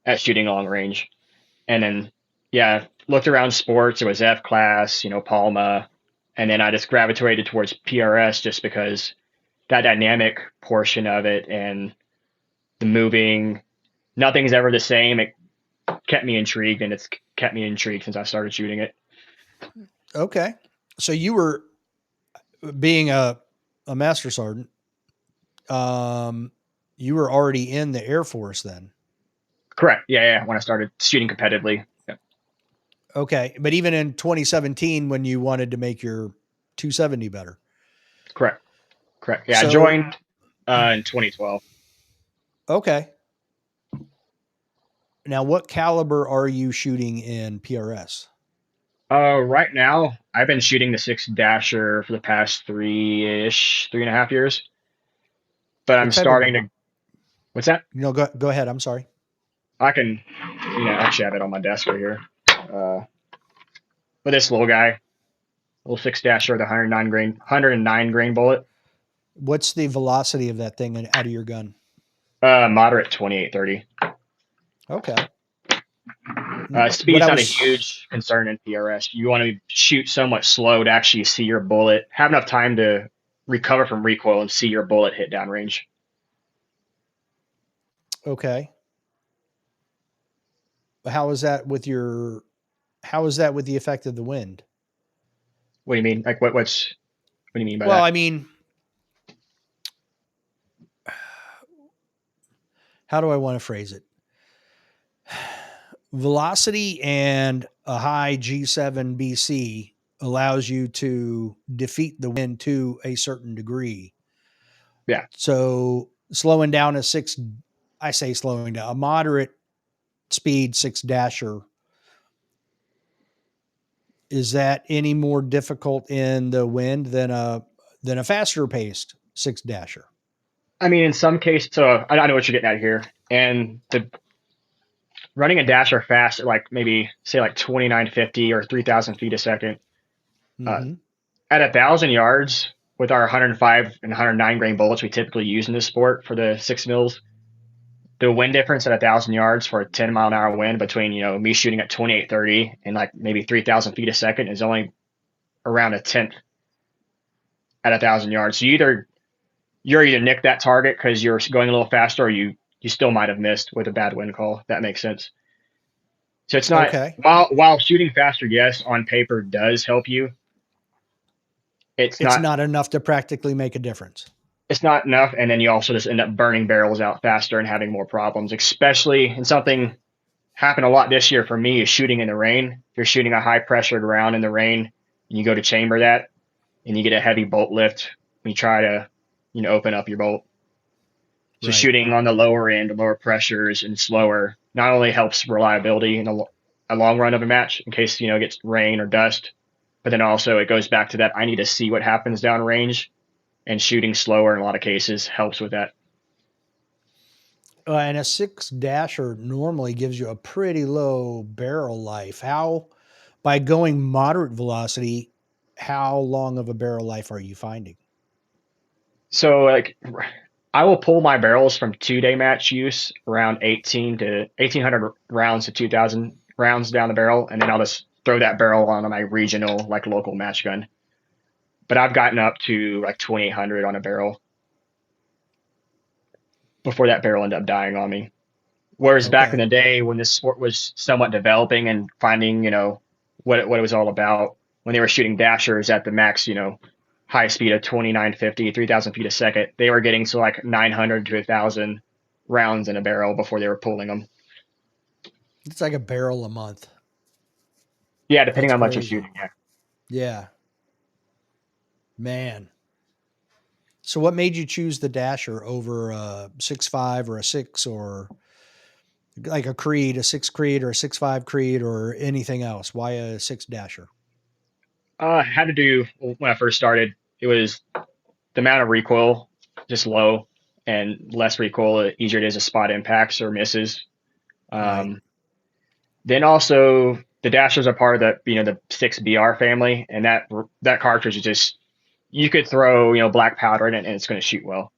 Speaker 3: at shooting long range. And then looked around sports. It was F class, Palma, and then I just gravitated towards PRS just because that dynamic portion of it and the moving, nothing's ever the same. It kept me intrigued, and it's kept me intrigued since I started shooting it.
Speaker 1: Okay. So you were being a master sergeant. You were already in the Air Force then.
Speaker 3: Correct. Yeah. When I started shooting competitively. Yeah.
Speaker 1: Okay. But even in 2017, when you wanted to make your 270 better.
Speaker 3: Correct. Yeah. I joined in 2012.
Speaker 1: Okay. Now, what caliber are you shooting in PRS?
Speaker 3: Right now, I've been shooting the 6-dasher for the past 3.5 years. But I'm starting to. What's that?
Speaker 1: No, go ahead. I'm sorry.
Speaker 3: I can, actually have it on my desk right here. But this little guy, little 6-dasher with 109 grain bullet.
Speaker 1: What's the velocity of that thing out of your gun?
Speaker 3: Moderate 28-30.
Speaker 1: Okay.
Speaker 3: Speed's not a huge concern in PRS. You want to shoot somewhat slow to actually see your bullet, have enough time to recover from recoil and see your bullet hit downrange.
Speaker 1: Okay. How is that with the effect of the wind?
Speaker 3: What do you mean? Like what do you mean by that?
Speaker 1: Well, I mean, how do I want to phrase it? Velocity and a high G7 BC allows you to defeat the wind to a certain degree.
Speaker 3: Yeah.
Speaker 1: So slowing down a moderate speed 6-dasher, is that any more difficult in the wind than a faster paced 6-dasher?
Speaker 3: I mean, in some cases, so I know what you're getting at here. And running a dasher fast at like maybe say like 2950 or 3000 feet a second.
Speaker 1: Mm-hmm.
Speaker 3: At 1,000 yards with our 105 and 109 grain bullets we typically use in this sport for the 6 mils, the wind difference at 1,000 yards for a 10-mile-an-hour wind between me shooting at 2830 and like maybe 3,000 feet a second is only around a tenth at 1,000 yards. So you're either nick that target because you're going a little faster, or you still might have missed with a bad wind call. If that makes sense. So it's not
Speaker 1: Okay.
Speaker 3: while shooting faster, yes, on paper does help you. It's
Speaker 1: It's
Speaker 3: not
Speaker 1: not enough to practically make a difference.
Speaker 3: it's not enough, and then you also just end up burning barrels out faster and having more problems. Especially, and something happened a lot this year for me, is shooting in the rain. If you're shooting a high pressured round in the rain and you go to chamber that and you get a heavy bolt lift when you try to open up your bolt. So
Speaker 1: Right.
Speaker 3: shooting on the lower end, lower pressures and slower, not only helps reliability in a long run of a match in case it gets rain or dust, but then also it goes back to that I need to see what happens downrange, and shooting slower in a lot of cases helps with that.
Speaker 1: And a 6-dasher normally gives you a pretty low barrel life. By going moderate velocity, how long of a barrel life are you finding?
Speaker 3: So like I will pull my barrels from 2-day match use around 1800 rounds to 2000 rounds down the barrel, and then I'll just throw that barrel on my regional, like local match gun. But I've gotten up to like 2800 on a barrel before that barrel ended up dying on me. Whereas back in
Speaker 1: Okay.
Speaker 3: the day when this sport was somewhat developing and finding, what it was all about, when they were shooting dashers at the max, high speed of 2950, 3000 feet a second, they were getting to like 900 to 1000 rounds in a barrel before they were pulling them.
Speaker 1: It's like a barrel a month.
Speaker 3: Yeah, depending
Speaker 1: That's
Speaker 3: on how much you're
Speaker 1: crazy.
Speaker 3: shooting. Yeah.
Speaker 1: Yeah. Man. So what made you choose the dasher over a 6.5 or a 6, or like a Creed, a 6 Creed or a 6.5 Creed or anything else? Why a 6 dasher?
Speaker 3: Had to do when I first started. It was the amount of recoil just low, and less recoil, the easier it is to spot impacts or misses.
Speaker 1: Right.
Speaker 3: Um, Then also the dashers are part of the 6BR family, and that cartridge is just, you could throw black powder in it and it's going to shoot well.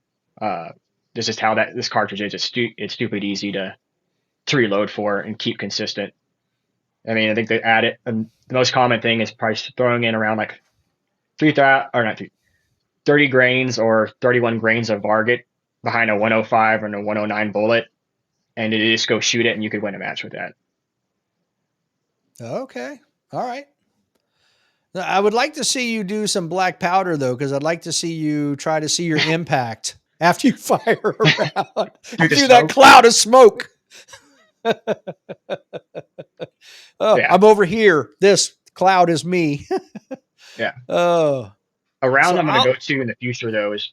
Speaker 3: This is how this cartridge is. It's stupid easy to reload for and keep consistent. I mean, I think they add it. And the most common thing is probably throwing in around like 30 grains or 31 grains of Varget behind a 105 and a 109 bullet, and you just go shoot it, and you could win a match with that.
Speaker 1: Okay. All right. I would like to see you do some black powder though, because I'd like to see you try to see your impact after you fire around
Speaker 3: Through the
Speaker 1: through that
Speaker 3: smoke.
Speaker 1: cloud of smoke. Oh,
Speaker 3: Yeah,
Speaker 1: I'm over here. This cloud is me.
Speaker 3: yeah.
Speaker 1: Oh,
Speaker 3: A round
Speaker 1: so
Speaker 3: I'm going to go to in the future though is,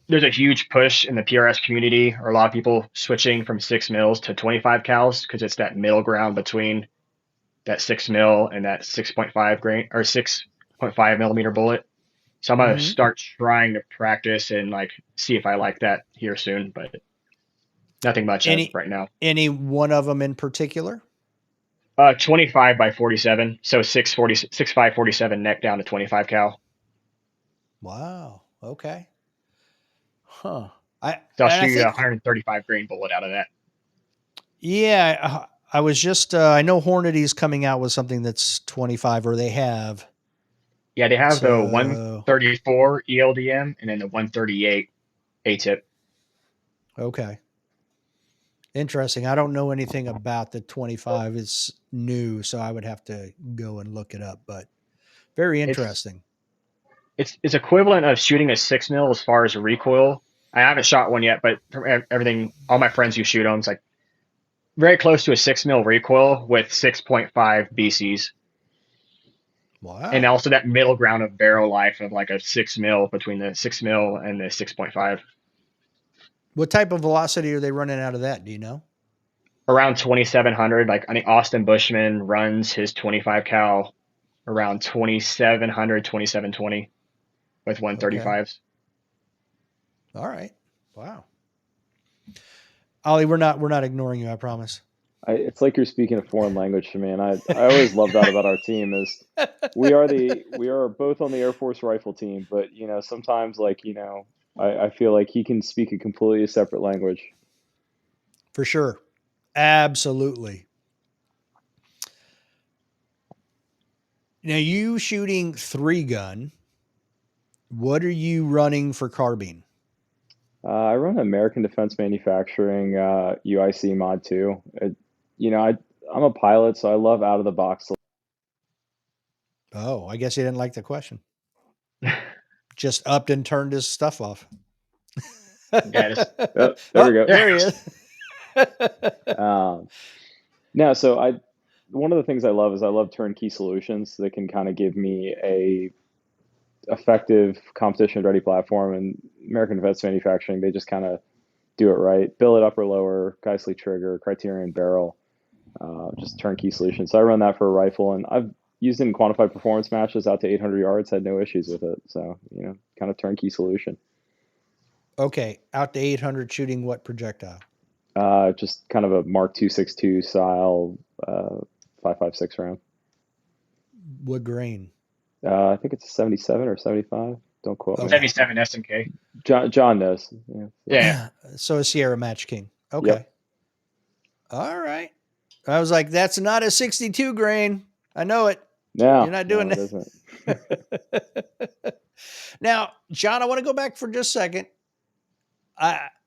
Speaker 3: there's a huge push in the PRS community, or a lot of people switching from 6 mils to 25 cals because it's that middle ground between that 6 mil and that 6.5 grain or 6.5 millimeter bullet. So I'm gonna
Speaker 1: mhm.
Speaker 3: start trying to practice and like see if I like that here soon, but nothing much as of
Speaker 1: any
Speaker 3: right now.
Speaker 1: any one of them in particular?
Speaker 3: 25 by 47, so 6.5 47 neck down to 25 cal.
Speaker 1: Wow. Okay. Huh.
Speaker 3: So I'll
Speaker 1: And I
Speaker 3: shoot a
Speaker 1: think
Speaker 3: 135 grain bullet out of that.
Speaker 1: yeah. I was just I know Hornady's coming out with something that's 25, or they have.
Speaker 3: Yeah, they have the
Speaker 1: So
Speaker 3: 134 ELDM and then the 138 ATIP.
Speaker 1: okay. Interesting. I don't know anything about the 25. It's new, so I would have to go and look it up, but very
Speaker 3: It's
Speaker 1: interesting.
Speaker 3: it's equivalent of shooting a 6 mil as far as recoil. I haven't shot one yet, but from everything, all my friends who shoot them, it's like very close to a 6 mil recoil with 6.5 BCs, and
Speaker 1: Wow.
Speaker 3: also that middle ground of barrel life of like a 6 mil between the 6 mil and the 6.5.
Speaker 1: What type of velocity are they running out of that? Do you know?
Speaker 3: Around 2,700. Like I think Austin Bushman runs his 25 cal around 2,700, 2,720 with
Speaker 1: Okay.
Speaker 3: 135s.
Speaker 1: All right. Wow. Ollie, we're not ignoring you, I promise.
Speaker 2: It's like you're speaking a foreign language to me, and I always love that about our team is we are both on the Air Force Rifle Team, but sometimes I feel like he can speak a completely separate language.
Speaker 1: For sure. Absolutely. Now, you shooting 3-gun, what are you running for carbine?
Speaker 2: I run American Defense Manufacturing UIC Mod 2. I'm a pilot, so I love out of the box.
Speaker 1: Oh, I guess he didn't like the question. Just upped and turned his stuff off.
Speaker 3: Yeah,
Speaker 2: Oh, there we
Speaker 1: Oh,
Speaker 2: go.
Speaker 1: there he is.
Speaker 2: No, so one of the things I love is I love turnkey solutions that can kind of give me a effective competition ready platform. And American Defense Manufacturing, they just kind of do it right. Billet upper lower, Geissele trigger, Criterion barrel, just turnkey solution. So I run that for a rifle, and I've used it in quantified performance matches out to 800 yards, had no issues with it. So, kind of turnkey solution.
Speaker 1: Okay, out to 800 shooting what projectile?
Speaker 2: Just kind of a Mark 262 style 5.56 round.
Speaker 1: What grain?
Speaker 2: I think it's a 77 or 75. Don't quote me.
Speaker 3: 77 SMK.
Speaker 2: John knows.
Speaker 3: Yeah.
Speaker 1: So a Sierra Match King. Okay.
Speaker 2: Yep.
Speaker 1: All right. I was like, that's not a 62 grain. I know it.
Speaker 2: No,
Speaker 1: You're not doing
Speaker 2: it isn't.
Speaker 1: that. Now, John, I want to go back for just a second.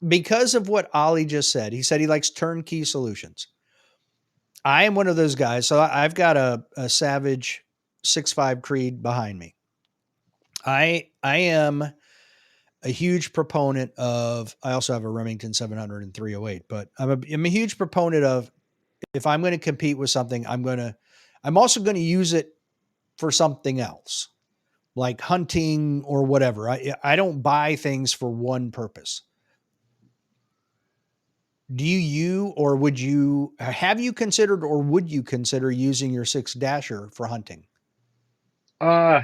Speaker 1: Because of what Ollie just said, he said he likes turnkey solutions. I am one of those guys. So I've got a Savage 6.5 Creed behind me. I am a huge proponent of, I also have a Remington 700 and 308, but I'm a huge proponent of, if I'm going to compete with something, I'm also going to use it for something else, like hunting or whatever. I don't buy things for one purpose. Have you considered, or would you consider using your 6-dasher for hunting?
Speaker 3: I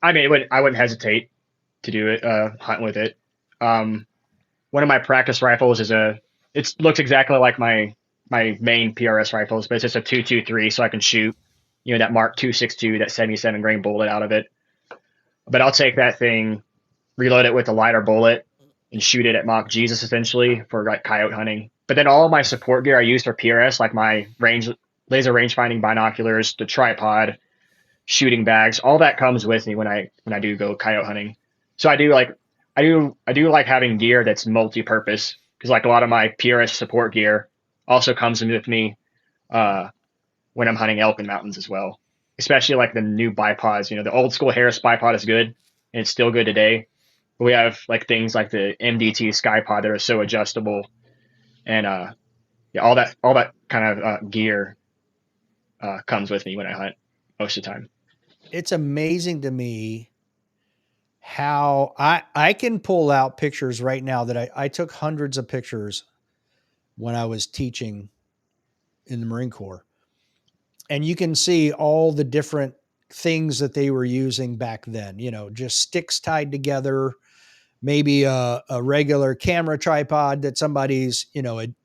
Speaker 3: mean, I wouldn't hesitate to do it, hunt with it. One of my practice rifles it looks exactly like my main PRS rifles, but it's just a 223, so I can shoot, that Mark 262, that 77 grain bullet out of it. But I'll take that thing, reload it with a lighter bullet, and shoot it at mock Jesus essentially for like coyote hunting. But then all of my support gear I use for PRS, like my laser range finding binoculars, the tripod, shooting bags, all that comes with me when I do go coyote hunting. So I do like having gear that's multi-purpose, because like a lot of my PRS support gear also comes with me when I'm hunting elk in mountains as well. Especially like the new bipods. The old school Harris bipod is good and it's still good today. But we have like things like the MDT Skypod that are so adjustable, and yeah, all that kind of gear comes with me when I hunt most of the time.
Speaker 1: It's amazing to me how I can pull out pictures right now that I took hundreds of pictures when I was teaching in the Marine Corps. And you can see all the different things that they were using back then, just sticks tied together, maybe a regular camera tripod that somebody's, had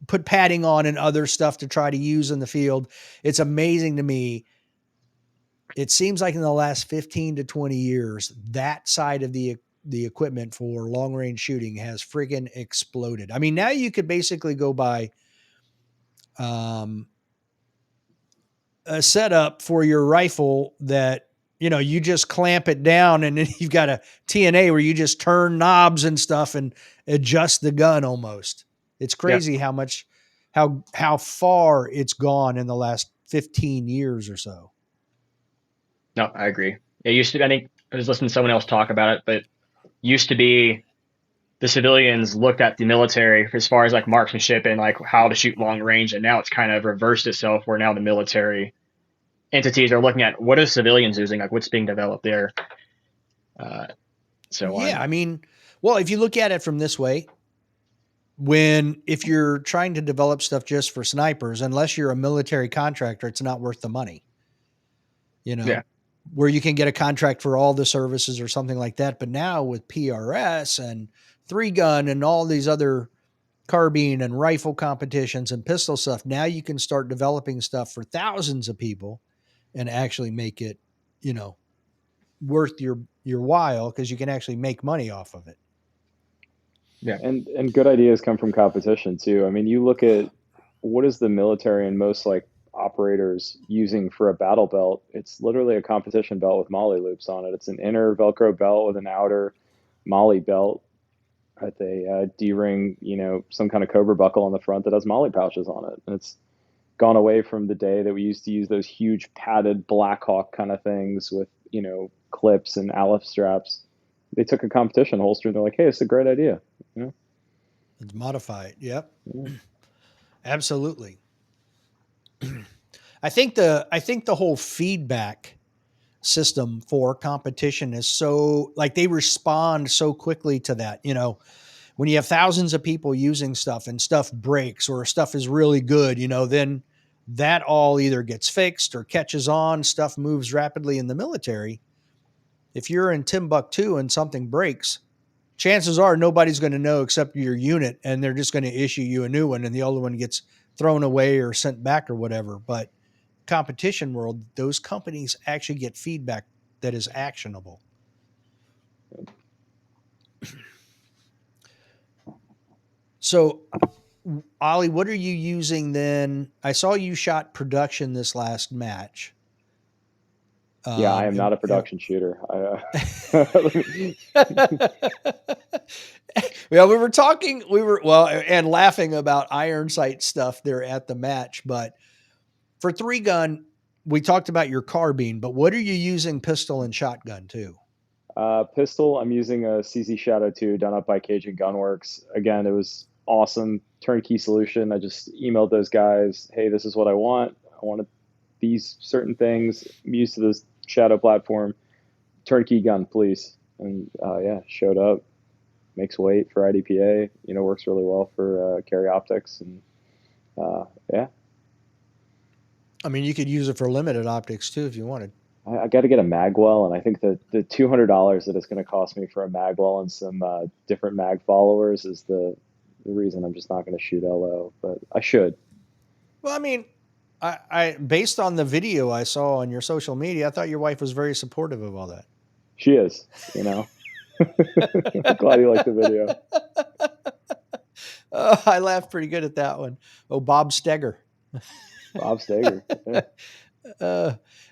Speaker 1: put padding on and other stuff to try to use in the field. It's amazing to me. It seems like in the last 15 to 20 years, that side of the equipment for long range shooting has friggin' exploded. I mean, now you could basically go buy a setup for your rifle that, you just clamp it down, and then you've got a TNA where you just turn knobs and stuff and adjust the gun almost. It's crazy how much, how far it's gone in the last 15 years or so.
Speaker 3: No, I agree. It used to, I think I was listening to someone else talk about it, but used to be the civilians looked at the military as far as like marksmanship and like how to shoot long range. And now it's kind of reversed itself, where now the military entities are looking at what are civilians using, like what's being developed there.
Speaker 1: I mean, well, if you look at it from this way, if you're trying to develop stuff just for snipers, unless you're a military contractor, it's not worth the money, where you can get a contract for all the services or something like that. But now with PRS and 3-gun and all these other carbine and rifle competitions and pistol stuff. Now you can start developing stuff for thousands of people and actually make it, worth your while, because you can actually make money off of it.
Speaker 2: Yeah. And good ideas come from competition too. I mean, you look at what is the military and most like operators using for a battle belt? It's literally a competition belt with molly loops on it. It's an inner Velcro belt with an outer molly belt at a D-ring, some kind of Cobra buckle on the front that has molly pouches on it. And it's gone away from the day that we used to use those huge padded Blackhawk kind of things with, clips and Aleph straps. They took a competition holster and they're like, hey, it's a great idea.
Speaker 1: It's modify it. Yep.
Speaker 2: Yeah.
Speaker 1: Absolutely. I think the whole feedback system for competition is so, like, they respond so quickly to that. When you have thousands of people using stuff and stuff breaks or stuff is really good, then that all either gets fixed or catches on. Stuff moves rapidly in the military. If you're in Timbuktu and something breaks, chances are nobody's going to know except your unit, and they're just going to issue you a new one, and the other one gets thrown away or sent back or whatever. But competition world, those companies actually get feedback that is actionable. So, Ollie, what are you using then? I saw you shot production this last match.
Speaker 2: Yeah, I am not a production shooter.
Speaker 1: Well, we were and laughing about iron sight stuff there at the match, but for 3-gun, we talked about your carbine, but what are you using pistol and shotgun too?
Speaker 2: Pistol, I'm using a CZ Shadow 2 done up by Cajun Gunworks. Again, it was awesome. Turnkey solution. I just emailed those guys, hey, this is what I want. I want these certain things. I'm used to this Shadow platform. Turnkey gun, please. And showed up. Makes weight for IDPA. Works really well for carry optics. And yeah.
Speaker 1: I mean, you could use it for limited optics too if you wanted.
Speaker 2: I got to get a magwell, and I think the $200 that it's going to cost me for a magwell and some different mag followers is the reason I'm just not going to shoot LO, but I should.
Speaker 1: Well, I mean, I based on the video I saw on your social media, I thought your wife was very supportive of all that.
Speaker 2: She is, I'm glad you liked the video.
Speaker 1: Oh, I laughed pretty good at that one. Oh, Bob Steger.
Speaker 2: Bob Steger. Yeah.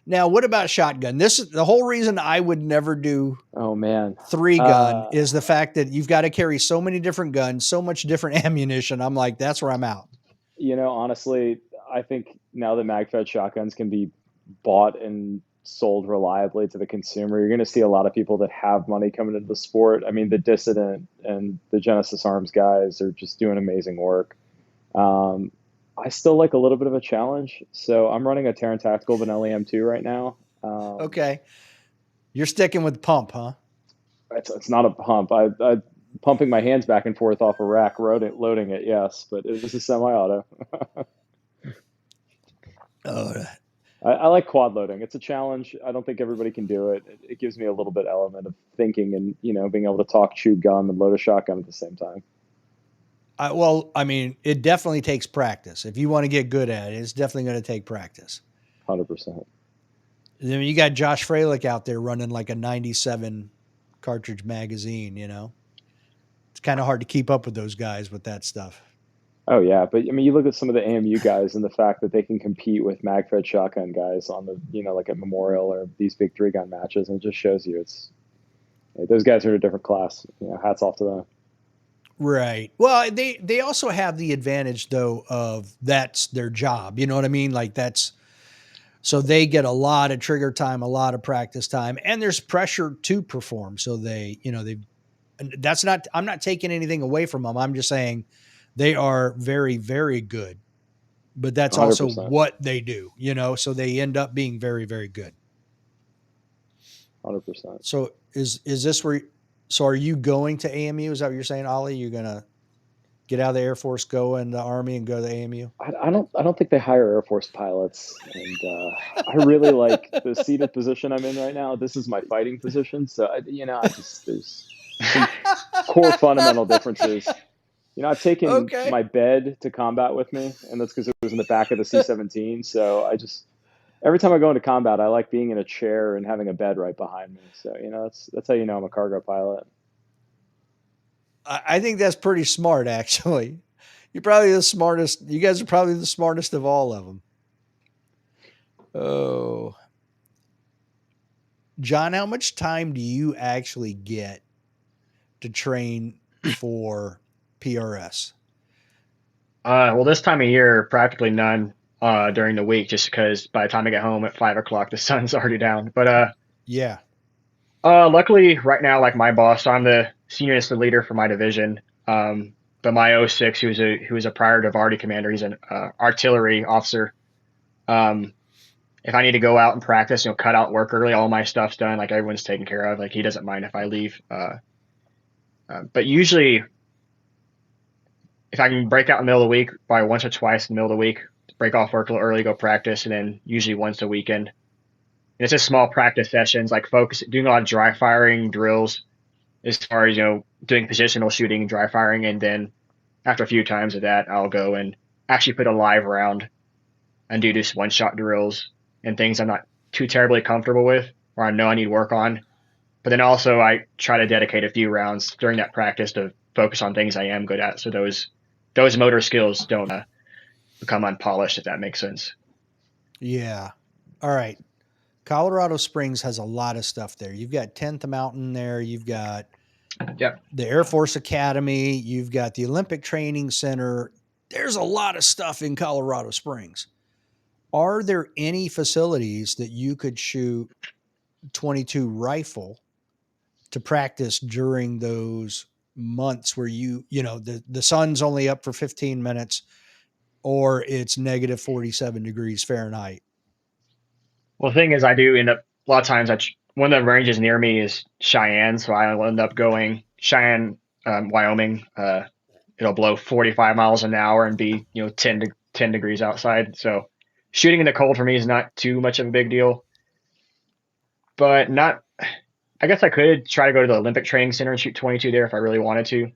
Speaker 1: Now, what about shotgun? This is the whole reason I would never do.
Speaker 2: Oh man,
Speaker 1: 3-gun is the fact that you've got to carry so many different guns, so much different ammunition. I'm like, that's where I'm out.
Speaker 2: Honestly, I think now that mag-fed shotguns can be bought and sold reliably to the consumer, you're going to see a lot of people that have money coming into the sport. I mean, the Dissident and the Genesis Arms guys are just doing amazing work. I still like a little bit of a challenge, so I'm running a Terran Tactical Benelli M2 right now.
Speaker 1: Okay, you're sticking with pump, huh?
Speaker 2: It's not a pump. I pumping my hands back and forth off a rack, loading it, yes, but it was a semi-auto. I like quad loading. It's a challenge. I don't think everybody can do it. It gives me a little bit element of thinking and being able to talk, chew gum, and load a shotgun at the same time.
Speaker 1: Well, I mean, it definitely takes practice. If you want to get good at it, it's definitely going to take practice.
Speaker 2: 100%.
Speaker 1: Then you got Josh Fralick out there running like a 97 cartridge magazine, It's kind of hard to keep up with those guys with that stuff.
Speaker 2: Oh yeah, but I mean, you look at some of the AMU guys and the fact that they can compete with mag-fed shotgun guys on the, like at Memorial or these big 3-gun matches, and it just shows you those guys are in a different class. Hats off to them.
Speaker 1: Right. Well, they also have the advantage though of that's their job. You know what I mean? Like so they get a lot of trigger time, a lot of practice time, and there's pressure to perform. So I'm not taking anything away from them. I'm just saying they are very, very good, but that's 100%. Also what they do, so they end up being very, very good.
Speaker 2: 100%.
Speaker 1: So is this so are you going to AMU? Is that what you're saying, Ollie? You're going to get out of the Air Force, go in the Army, and go to the AMU?
Speaker 2: I don't think they hire Air Force pilots, and I really like the seated position I'm in right now. This is my fighting position, so there's some core fundamental differences. I've taken
Speaker 1: Okay.
Speaker 2: my bed to combat with me, and that's because it was in the back of the C-17. So every time I go into combat, I like being in a chair and having a bed right behind me. So, that's how I'm a cargo pilot.
Speaker 1: I think that's pretty smart, actually. You're probably the smartest. You guys are probably the smartest of all of them. Oh, John, how much time do you actually get to train for PRS?
Speaker 3: Well, this time of year, practically none during the week, just because by the time I get home at 5 o'clock, the sun's already down. But
Speaker 1: Yeah.
Speaker 3: luckily, right now, like my boss, so I'm the senior incident leader for my division. But my O6, who was a prior Davardi commander, he's an artillery officer. Um, if I need to go out and practice, cut out work early, all my stuff's done. Like everyone's taken care of. Like he doesn't mind if I leave. But usually, if I can break out in the middle of the week, probably once or twice in the middle of the week, break off work a little early, go practice, and then usually once a weekend. And it's just small practice sessions, like doing a lot of dry firing drills, as far as doing positional shooting, dry firing, and then after a few times of that, I'll go and actually put a live round and do just one shot drills and things I'm not too terribly comfortable with or I know I need work on. But then also I try to dedicate a few rounds during that practice to focus on things I am good at, so those motor skills don't become unpolished, if that makes sense.
Speaker 1: Yeah. All right. Colorado Springs has a lot of stuff there. You've got 10th Mountain there. You've got
Speaker 3: Yep.
Speaker 1: the Air Force Academy. You've got the Olympic Training Center. There's a lot of stuff in Colorado Springs. Are there any facilities that you could shoot 22 rifle to practice during those months where the sun's only up for 15 minutes or it's negative 47 degrees Fahrenheit?
Speaker 3: Well, the thing is, I do end up a lot of times. One of the ranges near me is Cheyenne, so I will end up going Cheyenne, Wyoming. It'll blow 45 miles an hour and be 10 degrees outside. So shooting in the cold for me is not too much of a big deal. But not. I guess I could try to go to the Olympic Training Center and shoot 22 there if I really wanted to.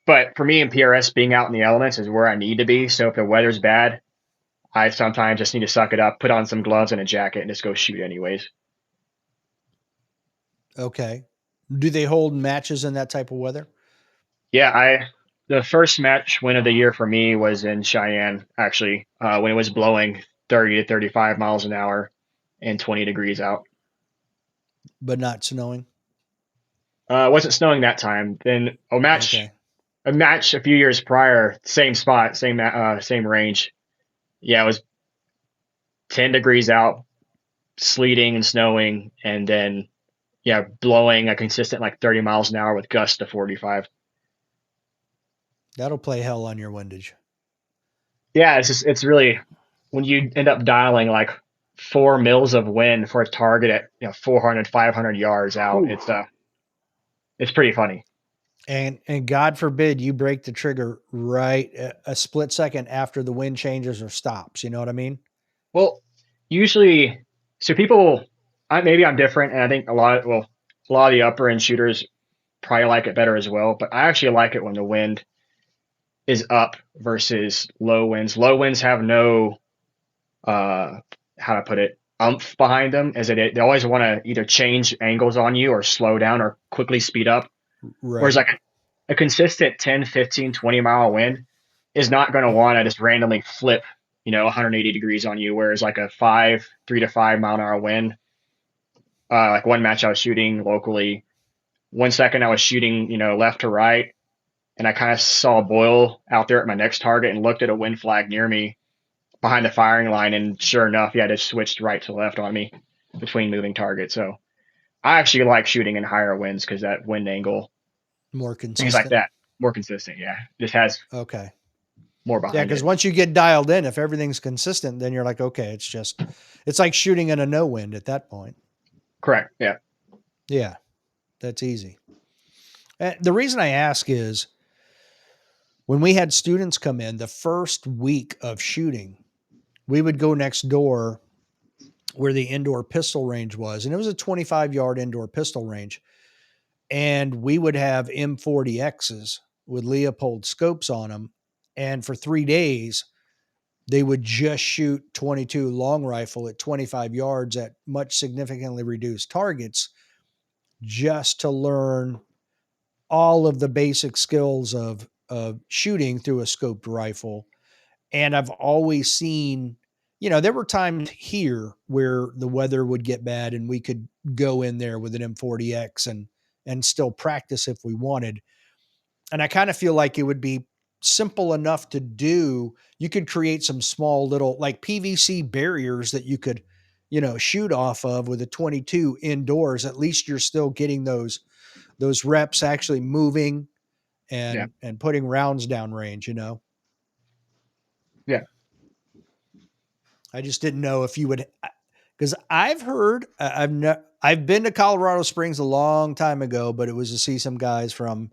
Speaker 3: But for me in PRS, being out in the elements is where I need to be. So if the weather's bad, I sometimes just need to suck it up, put on some gloves and a jacket, and just go shoot anyways.
Speaker 1: Okay. Do they hold matches in that type of weather?
Speaker 3: Yeah, the first match win of the year for me was in Cheyenne, actually, when it was blowing 30 to 35 miles an hour and 20 degrees out.
Speaker 1: But not snowing?
Speaker 3: It wasn't snowing that time. Then
Speaker 1: Okay.
Speaker 3: a match a few years prior, same spot, same range. Yeah, it was 10 degrees out, sleeting and snowing, and then blowing a consistent like 30 miles an hour with gusts to 45.
Speaker 1: That'll play hell on your windage.
Speaker 3: Yeah, it's really when you end up dialing like 4 mils of wind for a target at 400, 500 yards out.
Speaker 2: Ooh.
Speaker 3: It's pretty funny.
Speaker 1: And God forbid you break the trigger right a split second after the wind changes or stops. You know what I mean?
Speaker 3: Well, usually, so people, maybe I'm different, and I think a lot of the upper end shooters probably like it better as well. But I actually like it when the wind is up versus low winds. Low winds have no, how to put it, umph behind them, as they always want to either change angles on you or slow down or quickly speed up.
Speaker 1: Right.
Speaker 3: Whereas like a consistent 10, 15, 20 mile wind is not going to want to just randomly flip, 180 degrees on you. Whereas like a 3 to 5 mile an hour wind, like one match I was shooting locally, 1 second I was shooting, left to right, and I kind of saw a boil out there at my next target and looked at a wind flag near me behind the firing line, and sure enough, yeah, it just switched right to left on me between moving targets. So I actually like shooting in higher winds because that wind angle,
Speaker 1: more consistent.
Speaker 3: things like that, more consistent. Yeah, just has
Speaker 1: okay
Speaker 3: more behind
Speaker 1: Yeah, because
Speaker 3: it.
Speaker 1: once you get dialed in, if everything's consistent, then you're like, okay, it's like shooting in a no wind at that point.
Speaker 3: Correct. Yeah.
Speaker 1: Yeah, that's easy. And the reason I ask is when we had students come in the first week of shooting, we would go next door where the indoor pistol range was, and it was a 25-yard indoor pistol range. And we would have M40Xs with Leopold scopes on them. And for 3 days, they would just shoot 22 long rifle at 25 yards at much significantly reduced targets, just to learn all of the basic skills of shooting through a scoped rifle. And I've always seen, there were times here where the weather would get bad and we could go in there with an M40X and still practice if we wanted. And I kind of feel like it would be simple enough to do. You could create some small little like PVC barriers that you could, shoot off of with a 22 indoors. At least you're still getting those reps actually moving
Speaker 3: Yeah.
Speaker 1: and putting rounds down range,
Speaker 3: Yeah.
Speaker 1: I just didn't know if you would, because I've heard, I've been to Colorado Springs a long time ago, but it was to see some guys from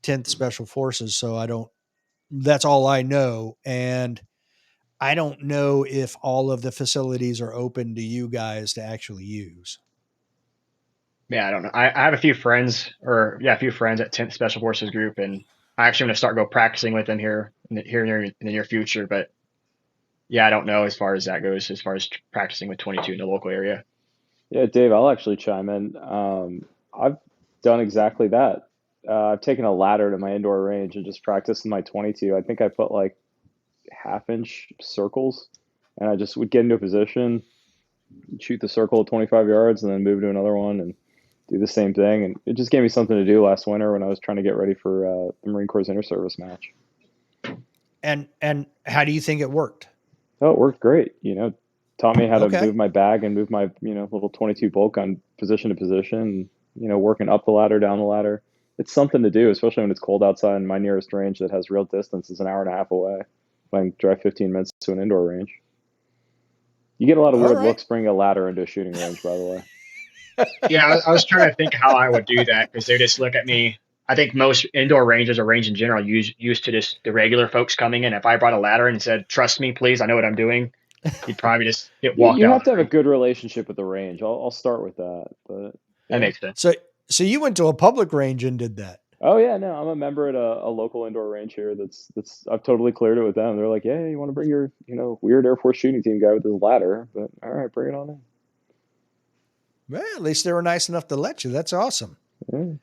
Speaker 1: 10th Special Forces. So that's all I know. And I don't know if all of the facilities are open to you guys to actually use.
Speaker 3: Yeah, I don't know. I have a few friends, a few friends at 10th Special Forces Group, and I actually want to start go practicing with them here in the near future. But yeah, I don't know as far as that goes, as far as practicing with 22 in the local area.
Speaker 2: Yeah, Dave, I'll actually chime in. I've done exactly that. I've taken a ladder to my indoor range and just practiced in my 22. I think I put like half-inch circles, and I just would get into a position, shoot the circle at 25 yards, and then move to another one and do the same thing. And it just gave me something to do last winter when I was trying to get ready for the Marine Corps inter-service match.
Speaker 1: And how do you think it worked?
Speaker 2: Oh, it worked great. Taught me how to
Speaker 1: Okay.
Speaker 2: move my bag and move my, little 22 bolt gun position to position, working up the ladder, down the ladder. It's something to do, especially when it's cold outside, and my nearest range that has real distance is an hour and a half away. If I can drive 15 minutes to an indoor range. You get a lot of weird looks bringing a ladder into a shooting range, by the way.
Speaker 3: Yeah, I was trying to think how I would do that, because they just look at me. I think most indoor ranges or range in general used to just the regular folks coming in. If I brought a ladder and said, "Trust me, please, I know what I'm doing," you'd probably just get walked
Speaker 2: You
Speaker 3: out.
Speaker 2: have to have a good relationship with the range. I'll start with that. But
Speaker 3: That makes sense.
Speaker 1: So you went to a public range and did that?
Speaker 2: Oh yeah, no, I'm a member at a local indoor range here. That's I've totally cleared it with them. They're like, yeah, you want to bring your weird Air Force shooting team guy with his ladder? But all right, bring it on in.
Speaker 1: Well, at least they were nice enough to let you. That's awesome.
Speaker 2: Yeah.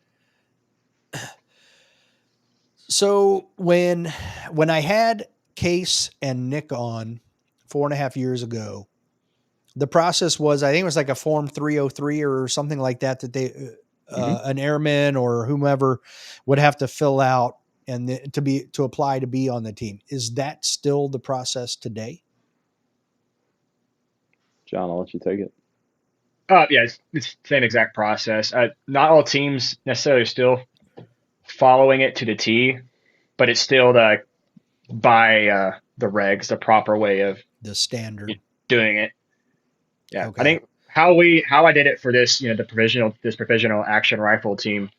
Speaker 1: So when I had Case and Nick on 4.5 years ago, the process was, I think it was like a Form 303 or something like that they an airman or whomever would have to fill out and to apply to be on the team. Is that still the process today?
Speaker 2: John, I'll let you take it.
Speaker 3: Yeah, it's the same exact process. Not all teams necessarily still following it to the T, but it's still by the regs, the proper way of
Speaker 1: the standard
Speaker 3: doing it. Yeah,
Speaker 1: okay.
Speaker 3: I think how I did it for this, the provisional action rifle team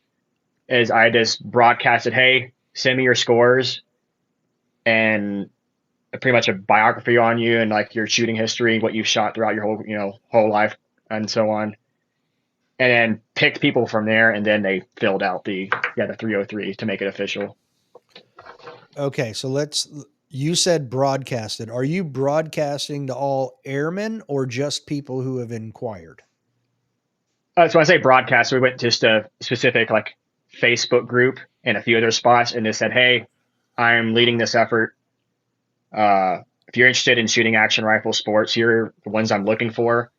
Speaker 3: is I just broadcasted, hey, send me your scores and pretty much a biography on you and like your shooting history, what you've shot throughout your whole life and so on. And then picked people from there, and then they filled out the 303 to make it official.
Speaker 1: Okay, so you said broadcasted. Are you broadcasting to all airmen or just people who have inquired?
Speaker 3: So when I say broadcast, we went just a specific like Facebook group and a few other spots and just said, hey, I'm leading this effort. If you're interested in shooting action rifle sports, here are the ones I'm looking for.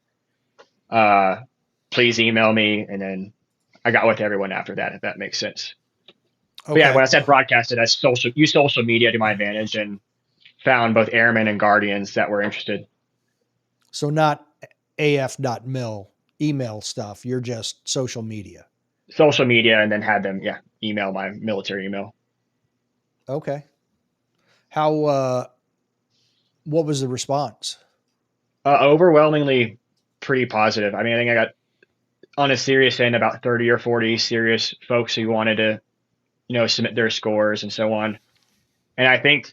Speaker 3: Please email me. And then I got with everyone after that, if that makes sense. Okay. But yeah, when I said broadcasted, I used social media to my advantage and found both airmen and guardians that were interested.
Speaker 1: So not af.mil email stuff. You're just social media.
Speaker 3: Social media, and then had them, email my military email.
Speaker 1: Okay. How, what was the response?
Speaker 3: Overwhelmingly pretty positive. I mean, I think I got on a serious end about 30 or 40 serious folks who wanted to, submit their scores and so on. And I think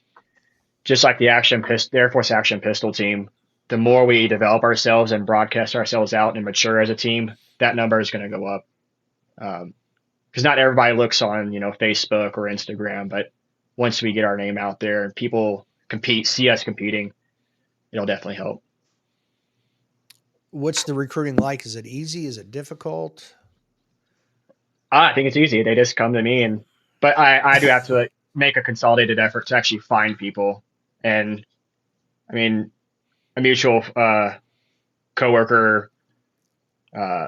Speaker 3: just like the Air Force Action Pistol Team, the more we develop ourselves and broadcast ourselves out and mature as a team, that number is going to go up. because not everybody looks on, Facebook or Instagram, but once we get our name out there and people see us competing, it'll definitely help.
Speaker 1: What's the recruiting like? Is it easy? Is it difficult?
Speaker 3: I think it's easy. They just come to me, but I do have to make a consolidated effort to actually find people. And I mean, a mutual coworker uh,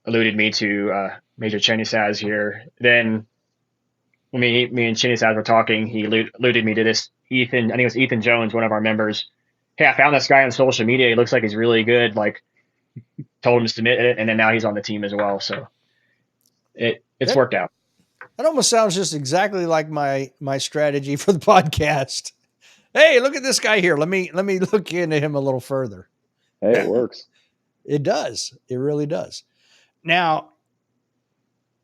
Speaker 3: alluded me to Major Chinisaz here. Then when me and Chinisaz were talking, he alluded me to this Ethan. I think it was Ethan Jones, one of our members. Hey, I found this guy on social media. He looks like he's really good. Like, told him to submit it, and then now he's on the team as well. So it's worked out.
Speaker 1: That almost sounds just exactly like my strategy for the podcast. Hey, look at this guy here. Let me look into him a little further.
Speaker 2: Hey, it works.
Speaker 1: It does. It really does. Now,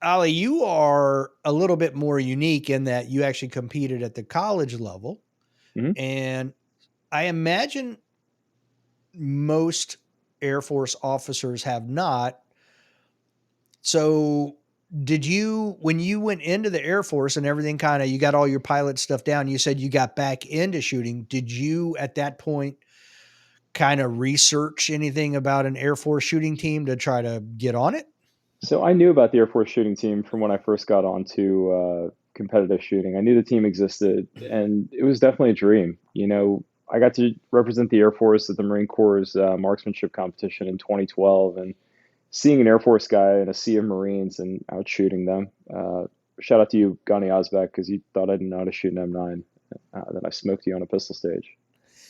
Speaker 1: Ali, you are a little bit more unique in that you actually competed at the college level.
Speaker 2: Mm-hmm.
Speaker 1: And I imagine most Air Force officers have not. So did you, when you went into the Air Force and everything kind of, you got all your pilot stuff down, you said you got back into shooting. Did you at that point kind of research anything about an Air Force shooting team to try to get on it?
Speaker 2: So I knew about the Air Force shooting team from when I first got onto competitive shooting. I knew the team existed, and it was definitely a dream. I got to represent the Air Force at the Marine Corps' marksmanship competition in 2012, and seeing an Air Force guy in a sea of Marines and out shooting them. Shout out to you, Gunny Osbeck, because you thought I didn't know how to shoot an M9. Then I smoked you on a pistol stage.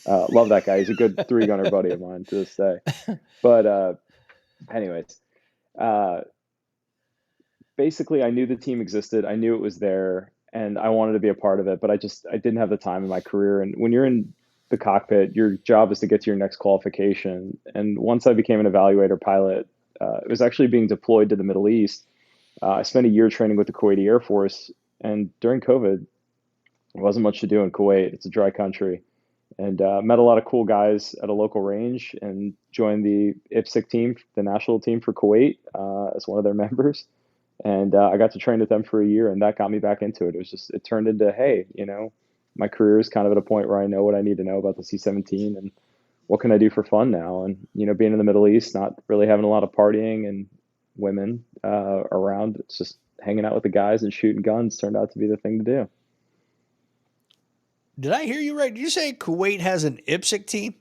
Speaker 2: Love that guy. He's a good three-gunner buddy of mine to this day. But anyways, basically, I knew the team existed. I knew it was there, and I wanted to be a part of it. But I didn't have the time in my career. And when you're in the cockpit, your job is to get to your next qualification. And once I became an evaluator pilot, it was actually being deployed to the Middle East. I spent a year training with the Kuwaiti Air Force, and during COVID, there wasn't much to do in Kuwait. It's a dry country, and met a lot of cool guys at a local range, and joined the IPSC team, the national team for Kuwait, as one of their members. And I got to train with them for a year, and that got me back into it. It turned into, hey, my career is kind of at a point where I know what I need to know about the C-17 and what can I do for fun now? And, being in the Middle East, not really having a lot of partying and women around, it's just hanging out with the guys and shooting guns turned out to be the thing to do.
Speaker 1: Did I hear you right? Did you say Kuwait has an IPSC team?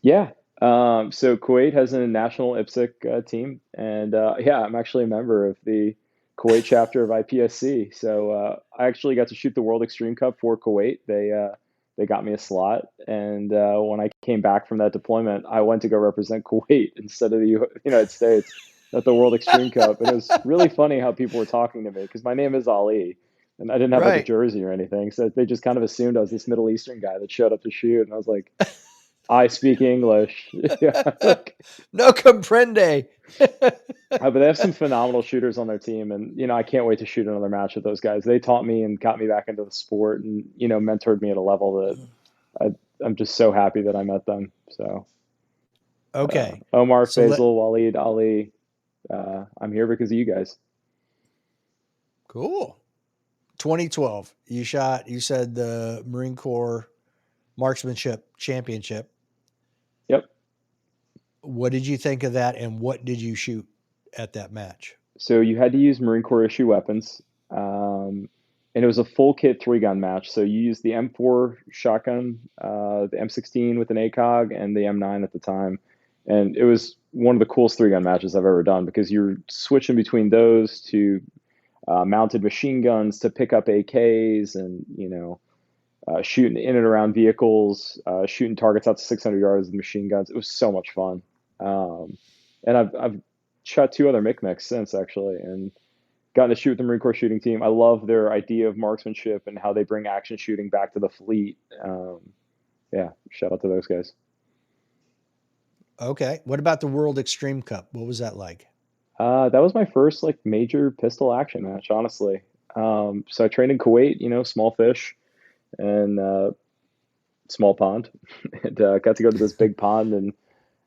Speaker 2: Yeah. So Kuwait has a national IPSC team, and yeah, I'm actually a member of the Kuwait chapter of IPSC. So I actually got to shoot the World Extreme Cup for Kuwait. They got me a slot, and when I came back from that deployment, I went to go represent Kuwait instead of the United States at the World Extreme Cup. And it was really funny how people were talking to me because my name is Ali, and I didn't have like a jersey or anything, so they just kind of assumed I was this Middle Eastern guy that showed up to shoot, and I was like, I speak English. Yeah.
Speaker 1: No comprende.
Speaker 2: But they have some phenomenal shooters on their team, and I can't wait to shoot another match with those guys. They taught me and got me back into the sport, and mentored me at a level that I'm just so happy that I met them. So,
Speaker 1: okay,
Speaker 2: Omar, Faisal, Waleed, Ali, I'm here because of you guys.
Speaker 1: Cool. 2012, you said the Marine Corps Marksmanship Championship.
Speaker 2: Yep.
Speaker 1: What did you think of that, and what did you shoot at that match?
Speaker 2: So you had to use Marine Corps issue weapons, and it was a full kit 3-gun match. So you used the M4 shotgun, the M16 with an ACOG, and the M9 at the time. And it was one of the coolest 3-gun matches I've ever done because you're switching between those to mounted machine guns to pick up AKs, and shooting in and around vehicles, shooting targets out to 600 yards with machine guns. It was so much fun. And I've shot 2 other MICMECs since, actually, and gotten to shoot with the Marine Corps shooting team. I love their idea of marksmanship and how they bring action shooting back to the fleet. Yeah, shout out to those guys.
Speaker 1: Okay. What about the World Extreme Cup? What was that like?
Speaker 2: That was my first major pistol action match, honestly. So I trained in Kuwait, small fish and small pond, and got to go to this big pond and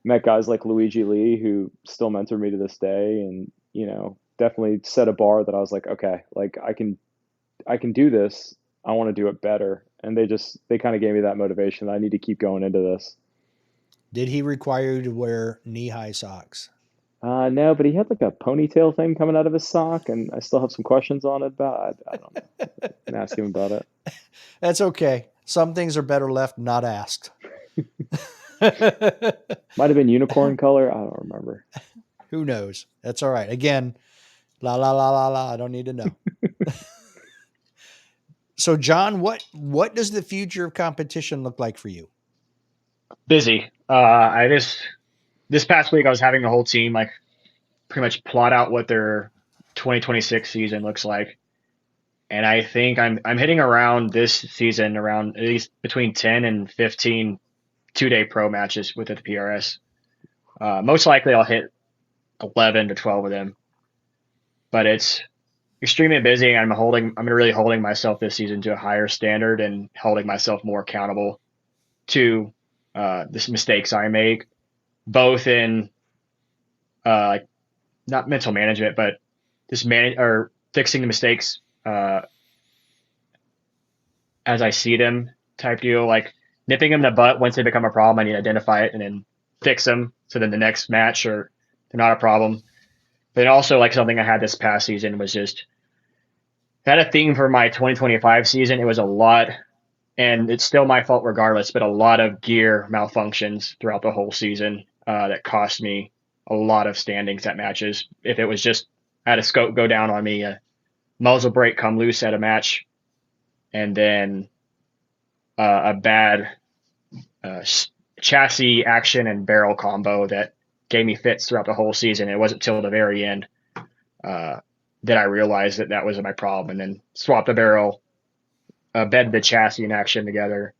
Speaker 2: met guys like Luigi Lee, who still mentor me to this day, and definitely set a bar that I was like, okay, like I can do this. I want to do it better. And they kind of gave me that motivation that I need to keep going into this.
Speaker 1: Did he require you to wear knee-high socks?
Speaker 2: No, but he had like a ponytail thing coming out of his sock, and I still have some questions on it. About I don't know. I can ask him about it.
Speaker 1: That's okay. Some things are better left not asked.
Speaker 2: Might have been unicorn color. I don't remember.
Speaker 1: Who knows? That's all right. Again, la la la la la. I don't need to know. So, John, what does the future of competition look like for you?
Speaker 3: Busy. This past week I was having the whole team like pretty much plot out what their 2026 season looks like, and I think I'm hitting around this season around at least between 10 and 15 2-day pro matches with the PRS. Most likely I'll hit 11 to 12 of them, but it's extremely busy. I'm really holding myself this season to a higher standard and holding myself more accountable to the mistakes I make, both in like not mental management, but just manage or fixing the mistakes as I see them type deal, like nipping them in the butt once they become a problem. I need to identify it and then fix them. So then the next match or they're not a problem. But then also like something I had this past season was just I had a theme for my 2025 season. It was a lot, and it's still my fault regardless, but a lot of gear malfunctions throughout the whole season that cost me a lot of standings at matches. If it was just I had a scope go down on me, a muzzle brake come loose at a match, and then a bad chassis action and barrel combo that gave me fits throughout the whole season. It wasn't till the very end that I realized that was my problem, and then swapped the barrel, bed the chassis and action together,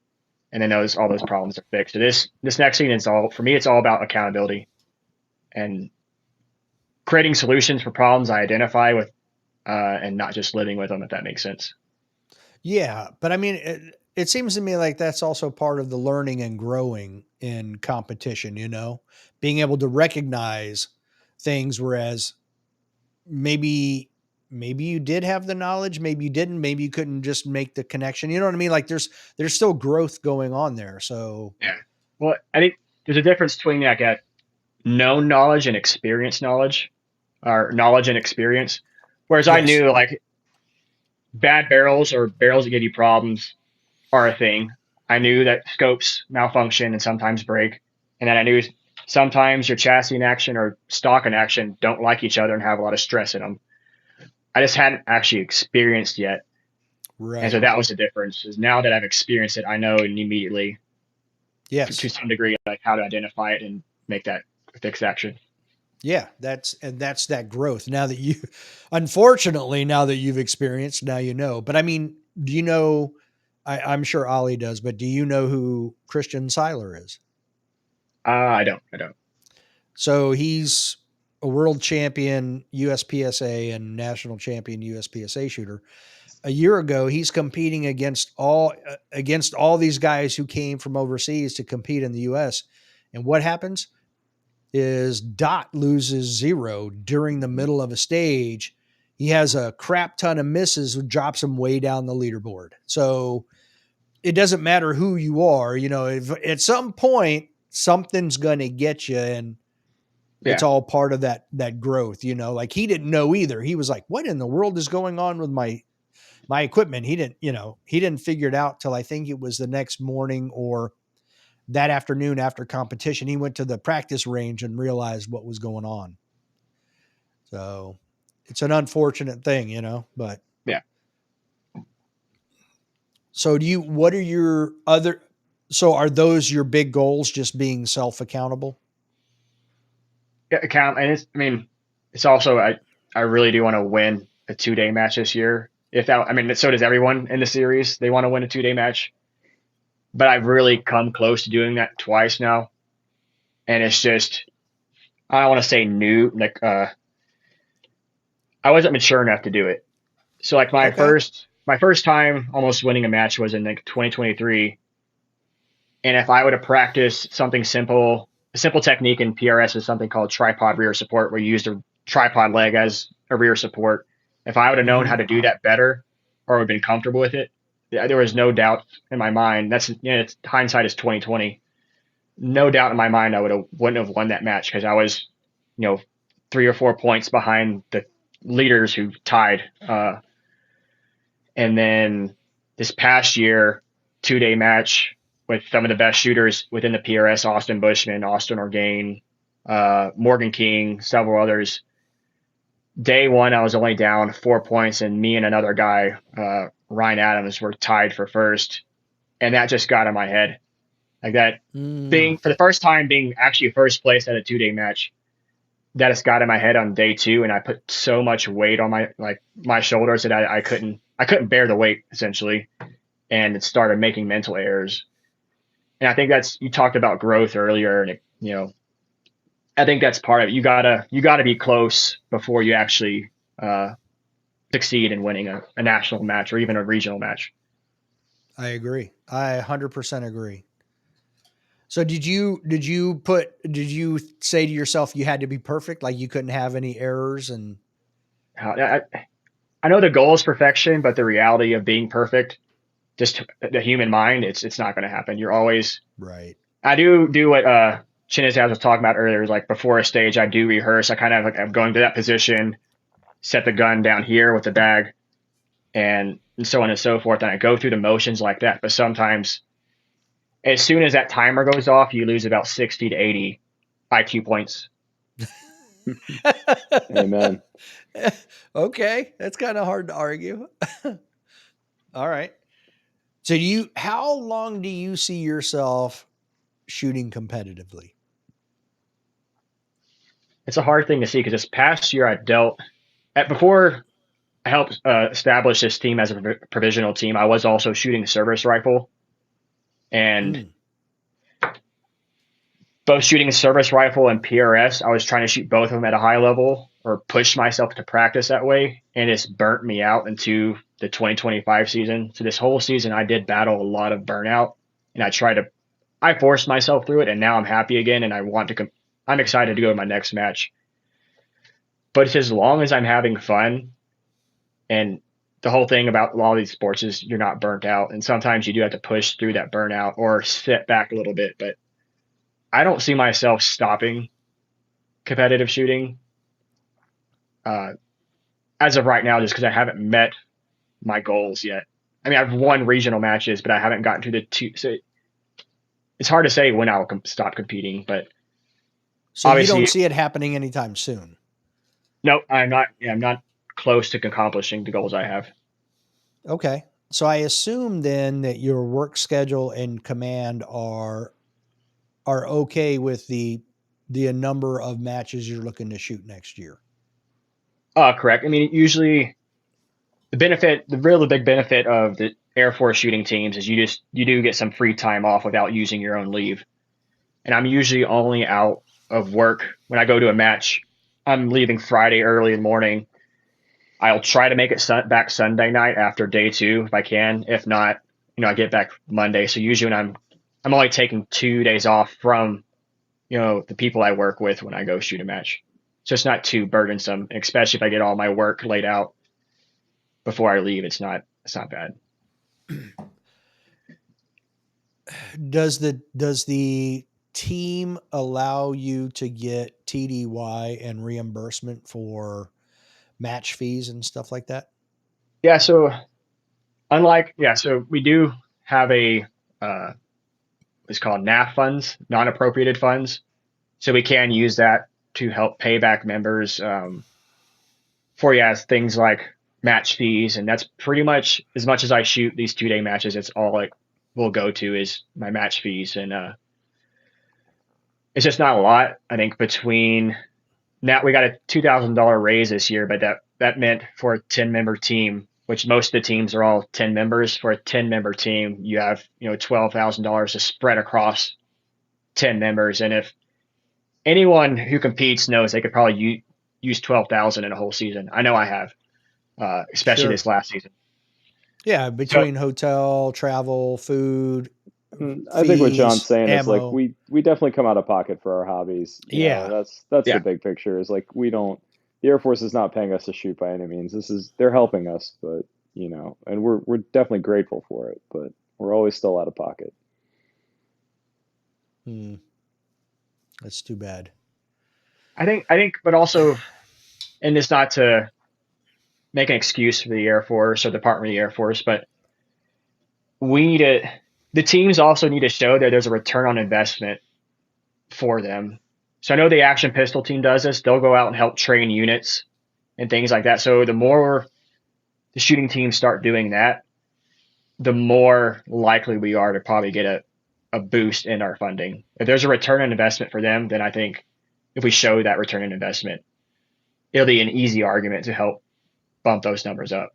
Speaker 3: and then all those problems are fixed. So this next season, it's all about accountability and creating solutions for problems I identify with, and not just living with them, if that makes sense.
Speaker 1: Yeah, but I mean, it seems to me like that's also part of the learning and growing in competition, being able to recognize things, whereas maybe you did have the knowledge, maybe you didn't, maybe you couldn't just make the connection. You know what I mean? Like there's still growth going on there. So
Speaker 3: yeah, well, I think there's a difference between like a known knowledge and experienced knowledge, or knowledge and experience. Whereas I knew like bad barrels or barrels that give you problems are a thing. I knew that scopes malfunction and sometimes break, and then I knew sometimes your chassis in action or stock in action don't like each other and have a lot of stress in them. I just hadn't actually experienced yet. Right. And so that was the difference. Is now that I've experienced it, I know immediately, to some degree, like how to identify it and make that fixed action.
Speaker 1: Yeah, that's that growth. Now that unfortunately, now that you've experienced, now you know. But I mean, do you know? I'm sure Ollie does, but do you know who Christian Seiler is?
Speaker 3: I don't.
Speaker 1: So he's a world champion USPSA and national champion USPSA shooter. A year ago, he's competing against all these guys who came from overseas to compete in the U.S. And what happens is Dot loses 0 during the middle of a stage. He has a crap ton of misses, which drops him way down the leaderboard. So it doesn't matter who you are, if at some point something's going to get you, and it's all part of that growth, like he didn't know either. He was like, what in the world is going on with my equipment? He didn't figure it out till I think it was the next morning or that afternoon after competition. He went to the practice range and realized what was going on. So it's an unfortunate thing, but
Speaker 3: yeah.
Speaker 1: So are those your big goals? Just being self-accountable?
Speaker 3: Yeah, it's also, I really do want to win a 2-day match this year. So does everyone in the series. They want to win a 2-day match, but I've really come close to doing that twice now. And it's just, I don't want to say new, like, I wasn't mature enough to do it. So like my first time almost winning a match was in like 2023. And if I would have practiced something simple, a simple technique in PRS is something called tripod rear support, where you use the tripod leg as a rear support. If I would have known how to do that better or would have been comfortable with it, there was no doubt in my mind. That's, it's, hindsight is 2020. No doubt in my mind I wouldn't have won that match because I was, 3 or 4 points behind the leaders who tied. And then this past year, 2-day match with some of the best shooters within the PRS: Austin Bushman, Austin Orgain, Morgan King, several others. Day one, I was only down 4 points, and me and another guy, Ryan Adams, were tied for first. And that just got in my head. Like that, being for the first time being actually first place at a 2-day match, that has got in my head on day two, and I put so much weight on my shoulders that I couldn't bear the weight essentially, and it started making mental errors. And I think you talked about growth earlier, and I think that's part of it. You gotta be close before you actually succeed in winning a national match or even a regional match.
Speaker 1: I agree. I 100% agree. So did you say to yourself you had to be perfect, like you couldn't have any errors? And
Speaker 3: I know the goal is perfection, but the reality of being perfect, just the human mind, it's not going to happen. You're always
Speaker 1: right.
Speaker 3: I do what Chinisaz was talking about earlier. Like before a stage, I do rehearse. I kind of I'm going to that position, set the gun down here with the bag, and so on and so forth. And I go through the motions like that. But sometimes, as soon as that timer goes off, you lose about 60 to 80 IQ points.
Speaker 2: Amen.
Speaker 1: Okay, that's kind of hard to argue. All right. So how long do you see yourself shooting competitively?
Speaker 3: It's a hard thing to see because this past year before I helped establish this team as a provisional team. I was also shooting service rifle, and both shooting a service rifle and PRS, I was trying to shoot both of them at a high level or push myself to practice that way, and it's burnt me out into the 2025 season. So this whole season, I did battle a lot of burnout, and I forced myself through it, and now I'm happy again, and I'm excited to go to my next match. But it's as long as I'm having fun, and the whole thing about a lot of these sports is you're not burnt out, and sometimes you do have to push through that burnout or sit back a little bit, but I don't see myself stopping competitive shooting as of right now, just because I haven't met my goals yet. I mean, I've won regional matches, but I haven't gotten to the two. So it's hard to say when I'll stop competing, but
Speaker 1: so you don't see it happening anytime soon.
Speaker 3: No, I'm not. Yeah, I'm not close to accomplishing the goals I have.
Speaker 1: Okay, so I assume then that your work schedule and command are okay with the number of matches you're looking to shoot next year.
Speaker 3: Correct. I mean, usually the big benefit of the Air Force shooting teams is you do get some free time off without using your own leave. And I'm usually only out of work when I go to a match. I'm leaving Friday early in the morning. I'll try to make it back Sunday night after day two if I can. If not, I get back Monday. So usually when I'm only taking 2 days off from, the people I work with when I go shoot a match. So it's not too burdensome, especially if I get all my work laid out before I leave. It's not bad.
Speaker 1: Does the team allow you to get TDY and reimbursement for match fees and stuff like that?
Speaker 3: Yeah. So so we do have it's called NAF funds, non-appropriated funds. So we can use that to help pay back members for things like match fees, and that's pretty much as much as I shoot these 2-day matches. It's all it will go to is my match fees, and it's just not a lot. I think between now we got a $2,000 raise this year, but that meant for a 10-member team, which most of the teams are all 10 members. For a 10-member team, you have $12,000 to spread across 10 members, and if anyone who competes knows they could probably use 12,000 in a whole season. I know I have, especially this last season.
Speaker 1: Yeah, between hotel, travel, food.
Speaker 2: I think what John's saying is like we definitely come out of pocket for our hobbies. You know, that's the big picture. Is like we don't the Air Force is not paying us to shoot by any means. They're helping us, but and we're definitely grateful for it, but we're always still out of pocket.
Speaker 1: That's too bad.
Speaker 3: I think, but also, and it's not to make an excuse for the Air Force or Department of the Air Force, but the teams also need to show that there's a return on investment for them. So I know the action pistol team does this. They'll go out and help train units and things like that. So the more the shooting teams start doing that, the more likely we are to probably get a boost in our funding. If there's a return on investment for them, then I think if we show that return on investment, it'll be an easy argument to help bump those numbers up.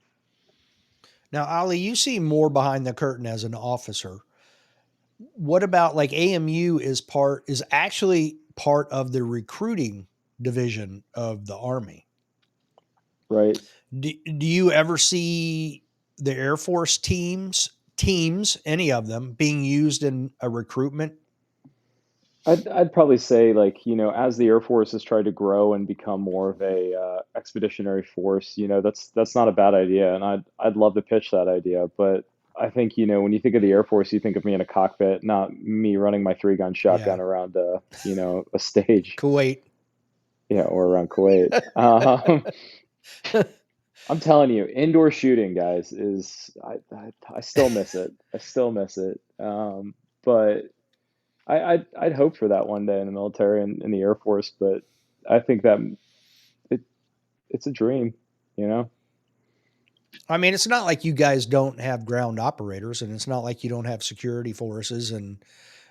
Speaker 1: Now, Ali, you see more behind the curtain as an officer. What about like AMU is actually part of the recruiting division of the Army?
Speaker 2: Right.
Speaker 1: Do you ever see the Air Force teams, any of them, being used in a recruitment?
Speaker 2: I'd probably say, like, as the Air Force has tried to grow and become more of a expeditionary force, that's not a bad idea, and I'd love to pitch that idea. But I think, when you think of the Air Force, you think of me in a cockpit, not me running my 3-gun shotgun around a stage,
Speaker 1: Kuwait.
Speaker 2: or around Kuwait. I'm telling you, indoor shooting, guys, I still miss it. I still miss it. But I'd hope for that one day in the military and in the Air Force, but I think that it's a dream, you know?
Speaker 1: I mean, it's not like you guys don't have ground operators, and it's not like you don't have security forces and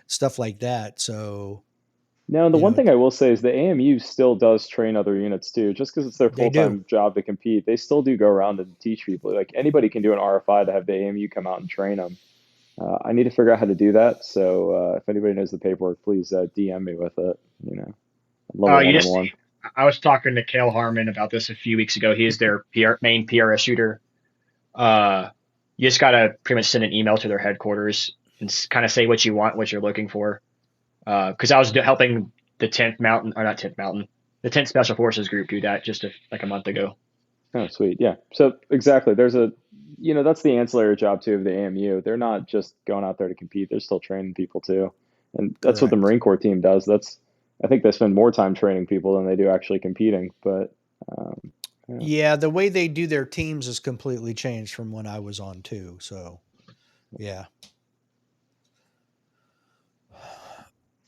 Speaker 1: stuff like that. So,
Speaker 2: Now, the one thing I will say is the AMU still does train other units too. Just because it's their
Speaker 1: they do.
Speaker 2: full-time job to compete, they still do go around and teach people. Like, anybody can do an RFI to have the AMU come out and train them. I need to figure out how to do that. So if anybody knows the paperwork, please DM me with it. I'd love a one-on-one.
Speaker 3: I was talking to Cale Harmon about this a few weeks ago. He is their main PRS shooter. You just gotta pretty much send an email to their headquarters and kind of say what you want, what you're looking for. Because I was helping the 10th Mountain, or not 10th Mountain, the 10th Special Forces group do that just like a month ago.
Speaker 2: Oh, sweet. Yeah. So exactly. There's that's the ancillary job too of the AMU. They're not just going out there to compete. They're still training people too. And that's what the Marine Corps team does. I think they spend more time training people than they do actually competing. But
Speaker 1: yeah, the way they do their teams has completely changed from when I was on too. So, yeah.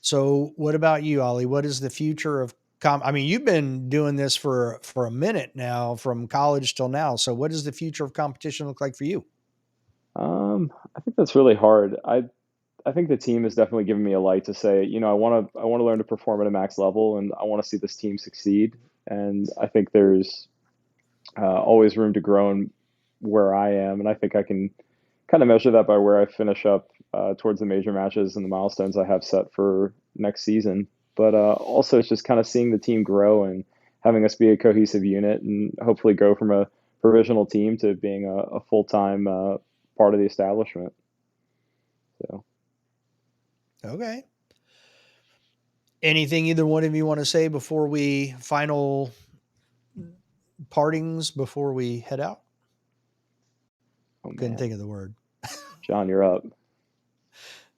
Speaker 1: So, what about you, Ollie? What is the future of I mean, you've been doing this for a minute now, from college till now. So, what does the future of competition look like for you?
Speaker 2: I think that's really hard. I think the team has definitely given me a light to say, I want to learn to perform at a max level, and I want to see this team succeed. And I think there's always room to grow in where I am, and I think I can kind of measure that by where I finish up towards the major matches and the milestones I have set for next season. But also, it's just kind of seeing the team grow and having us be a cohesive unit, and hopefully go from a provisional team to being a full-time part of the establishment. So.
Speaker 1: Okay. Anything either one of you want to say before we final partings before we head out? Couldn't think of the word.
Speaker 2: John, you're up.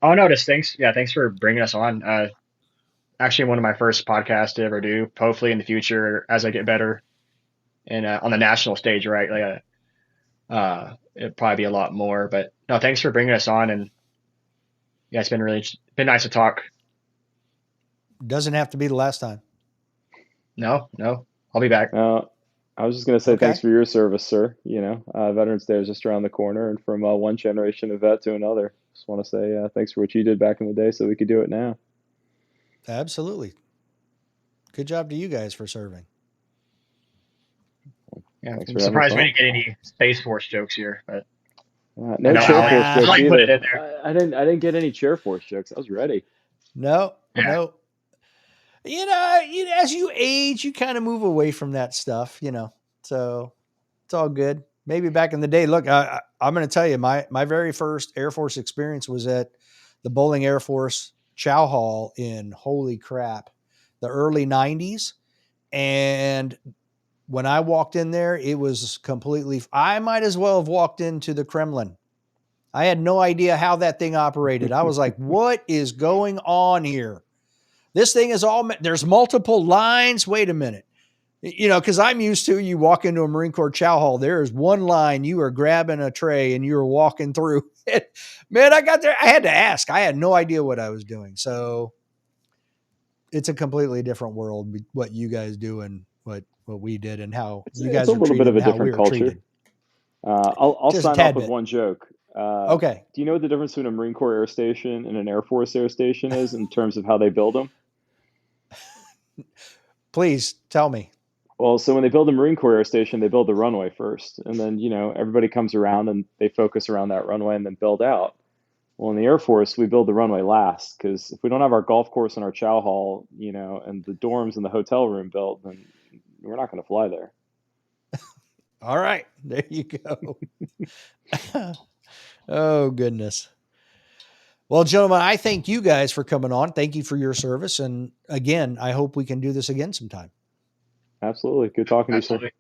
Speaker 3: Oh no, thanks. Yeah, thanks for bringing us on. Actually, one of my first podcasts to ever do. Hopefully, in the future, as I get better, and on the national stage, right? It'd probably be a lot more. But no, thanks for bringing us on, and yeah, it's been nice to talk.
Speaker 1: Doesn't have to be the last time.
Speaker 3: No, I'll be back.
Speaker 2: I was just going to say thanks for your service, sir. Veterans Day is just around the corner, and from one generation of vet to another, just want to say thanks for what you did back in the day so we could do it now.
Speaker 1: Absolutely. Good job to you guys for serving.
Speaker 3: Yeah, I'm surprised we didn't get any Space Force jokes here, but
Speaker 2: no Chair Force jokes either. I didn't get any Chair Force jokes. I was ready.
Speaker 1: No. As you age, you kind of move away from that stuff, so it's all good. Maybe back in the day, look, I'm going to tell you, my very first Air Force experience was at the Bowling Air Force Chow Hall in, holy crap, the early 90s. And when I walked in there, it was completely, I might as well have walked into the Kremlin. I had no idea how that thing operated. I was like, what is going on here? This thing is all, there's multiple lines. Wait a minute. Because I'm used to, you walk into a Marine Corps chow hall, there is one line, you are grabbing a tray and you are walking through. Man, I got there, I had to ask. I had no idea what I was doing. So it's a completely different world, what you guys do and what we did and how you
Speaker 2: It's a
Speaker 1: guys are
Speaker 2: little bit
Speaker 1: treated
Speaker 2: of a
Speaker 1: and how we
Speaker 2: different
Speaker 1: were
Speaker 2: culture.
Speaker 1: treated.
Speaker 2: I'll
Speaker 1: Just a
Speaker 2: sign off
Speaker 1: tad
Speaker 2: with
Speaker 1: bit.
Speaker 2: one joke.
Speaker 1: Okay.
Speaker 2: Do you know what the difference between a Marine Corps air station and an Air Force air station is in terms of how they build them?
Speaker 1: Please tell me.
Speaker 2: Well, so when they build a Marine Corps air station, they build the runway first, and then everybody comes around and they focus around that runway and then build out. Well, in the Air Force, we build the runway last because if we don't have our golf course and our chow hall, and the dorms and the hotel room built, then we're not going to fly there.
Speaker 1: All right, there you go. Oh, goodness. Well, gentlemen, I thank you guys for coming on. Thank you for your service. And again, I hope we can do this again sometime.
Speaker 2: Absolutely. Good talking to you, sir.
Speaker 3: Absolutely.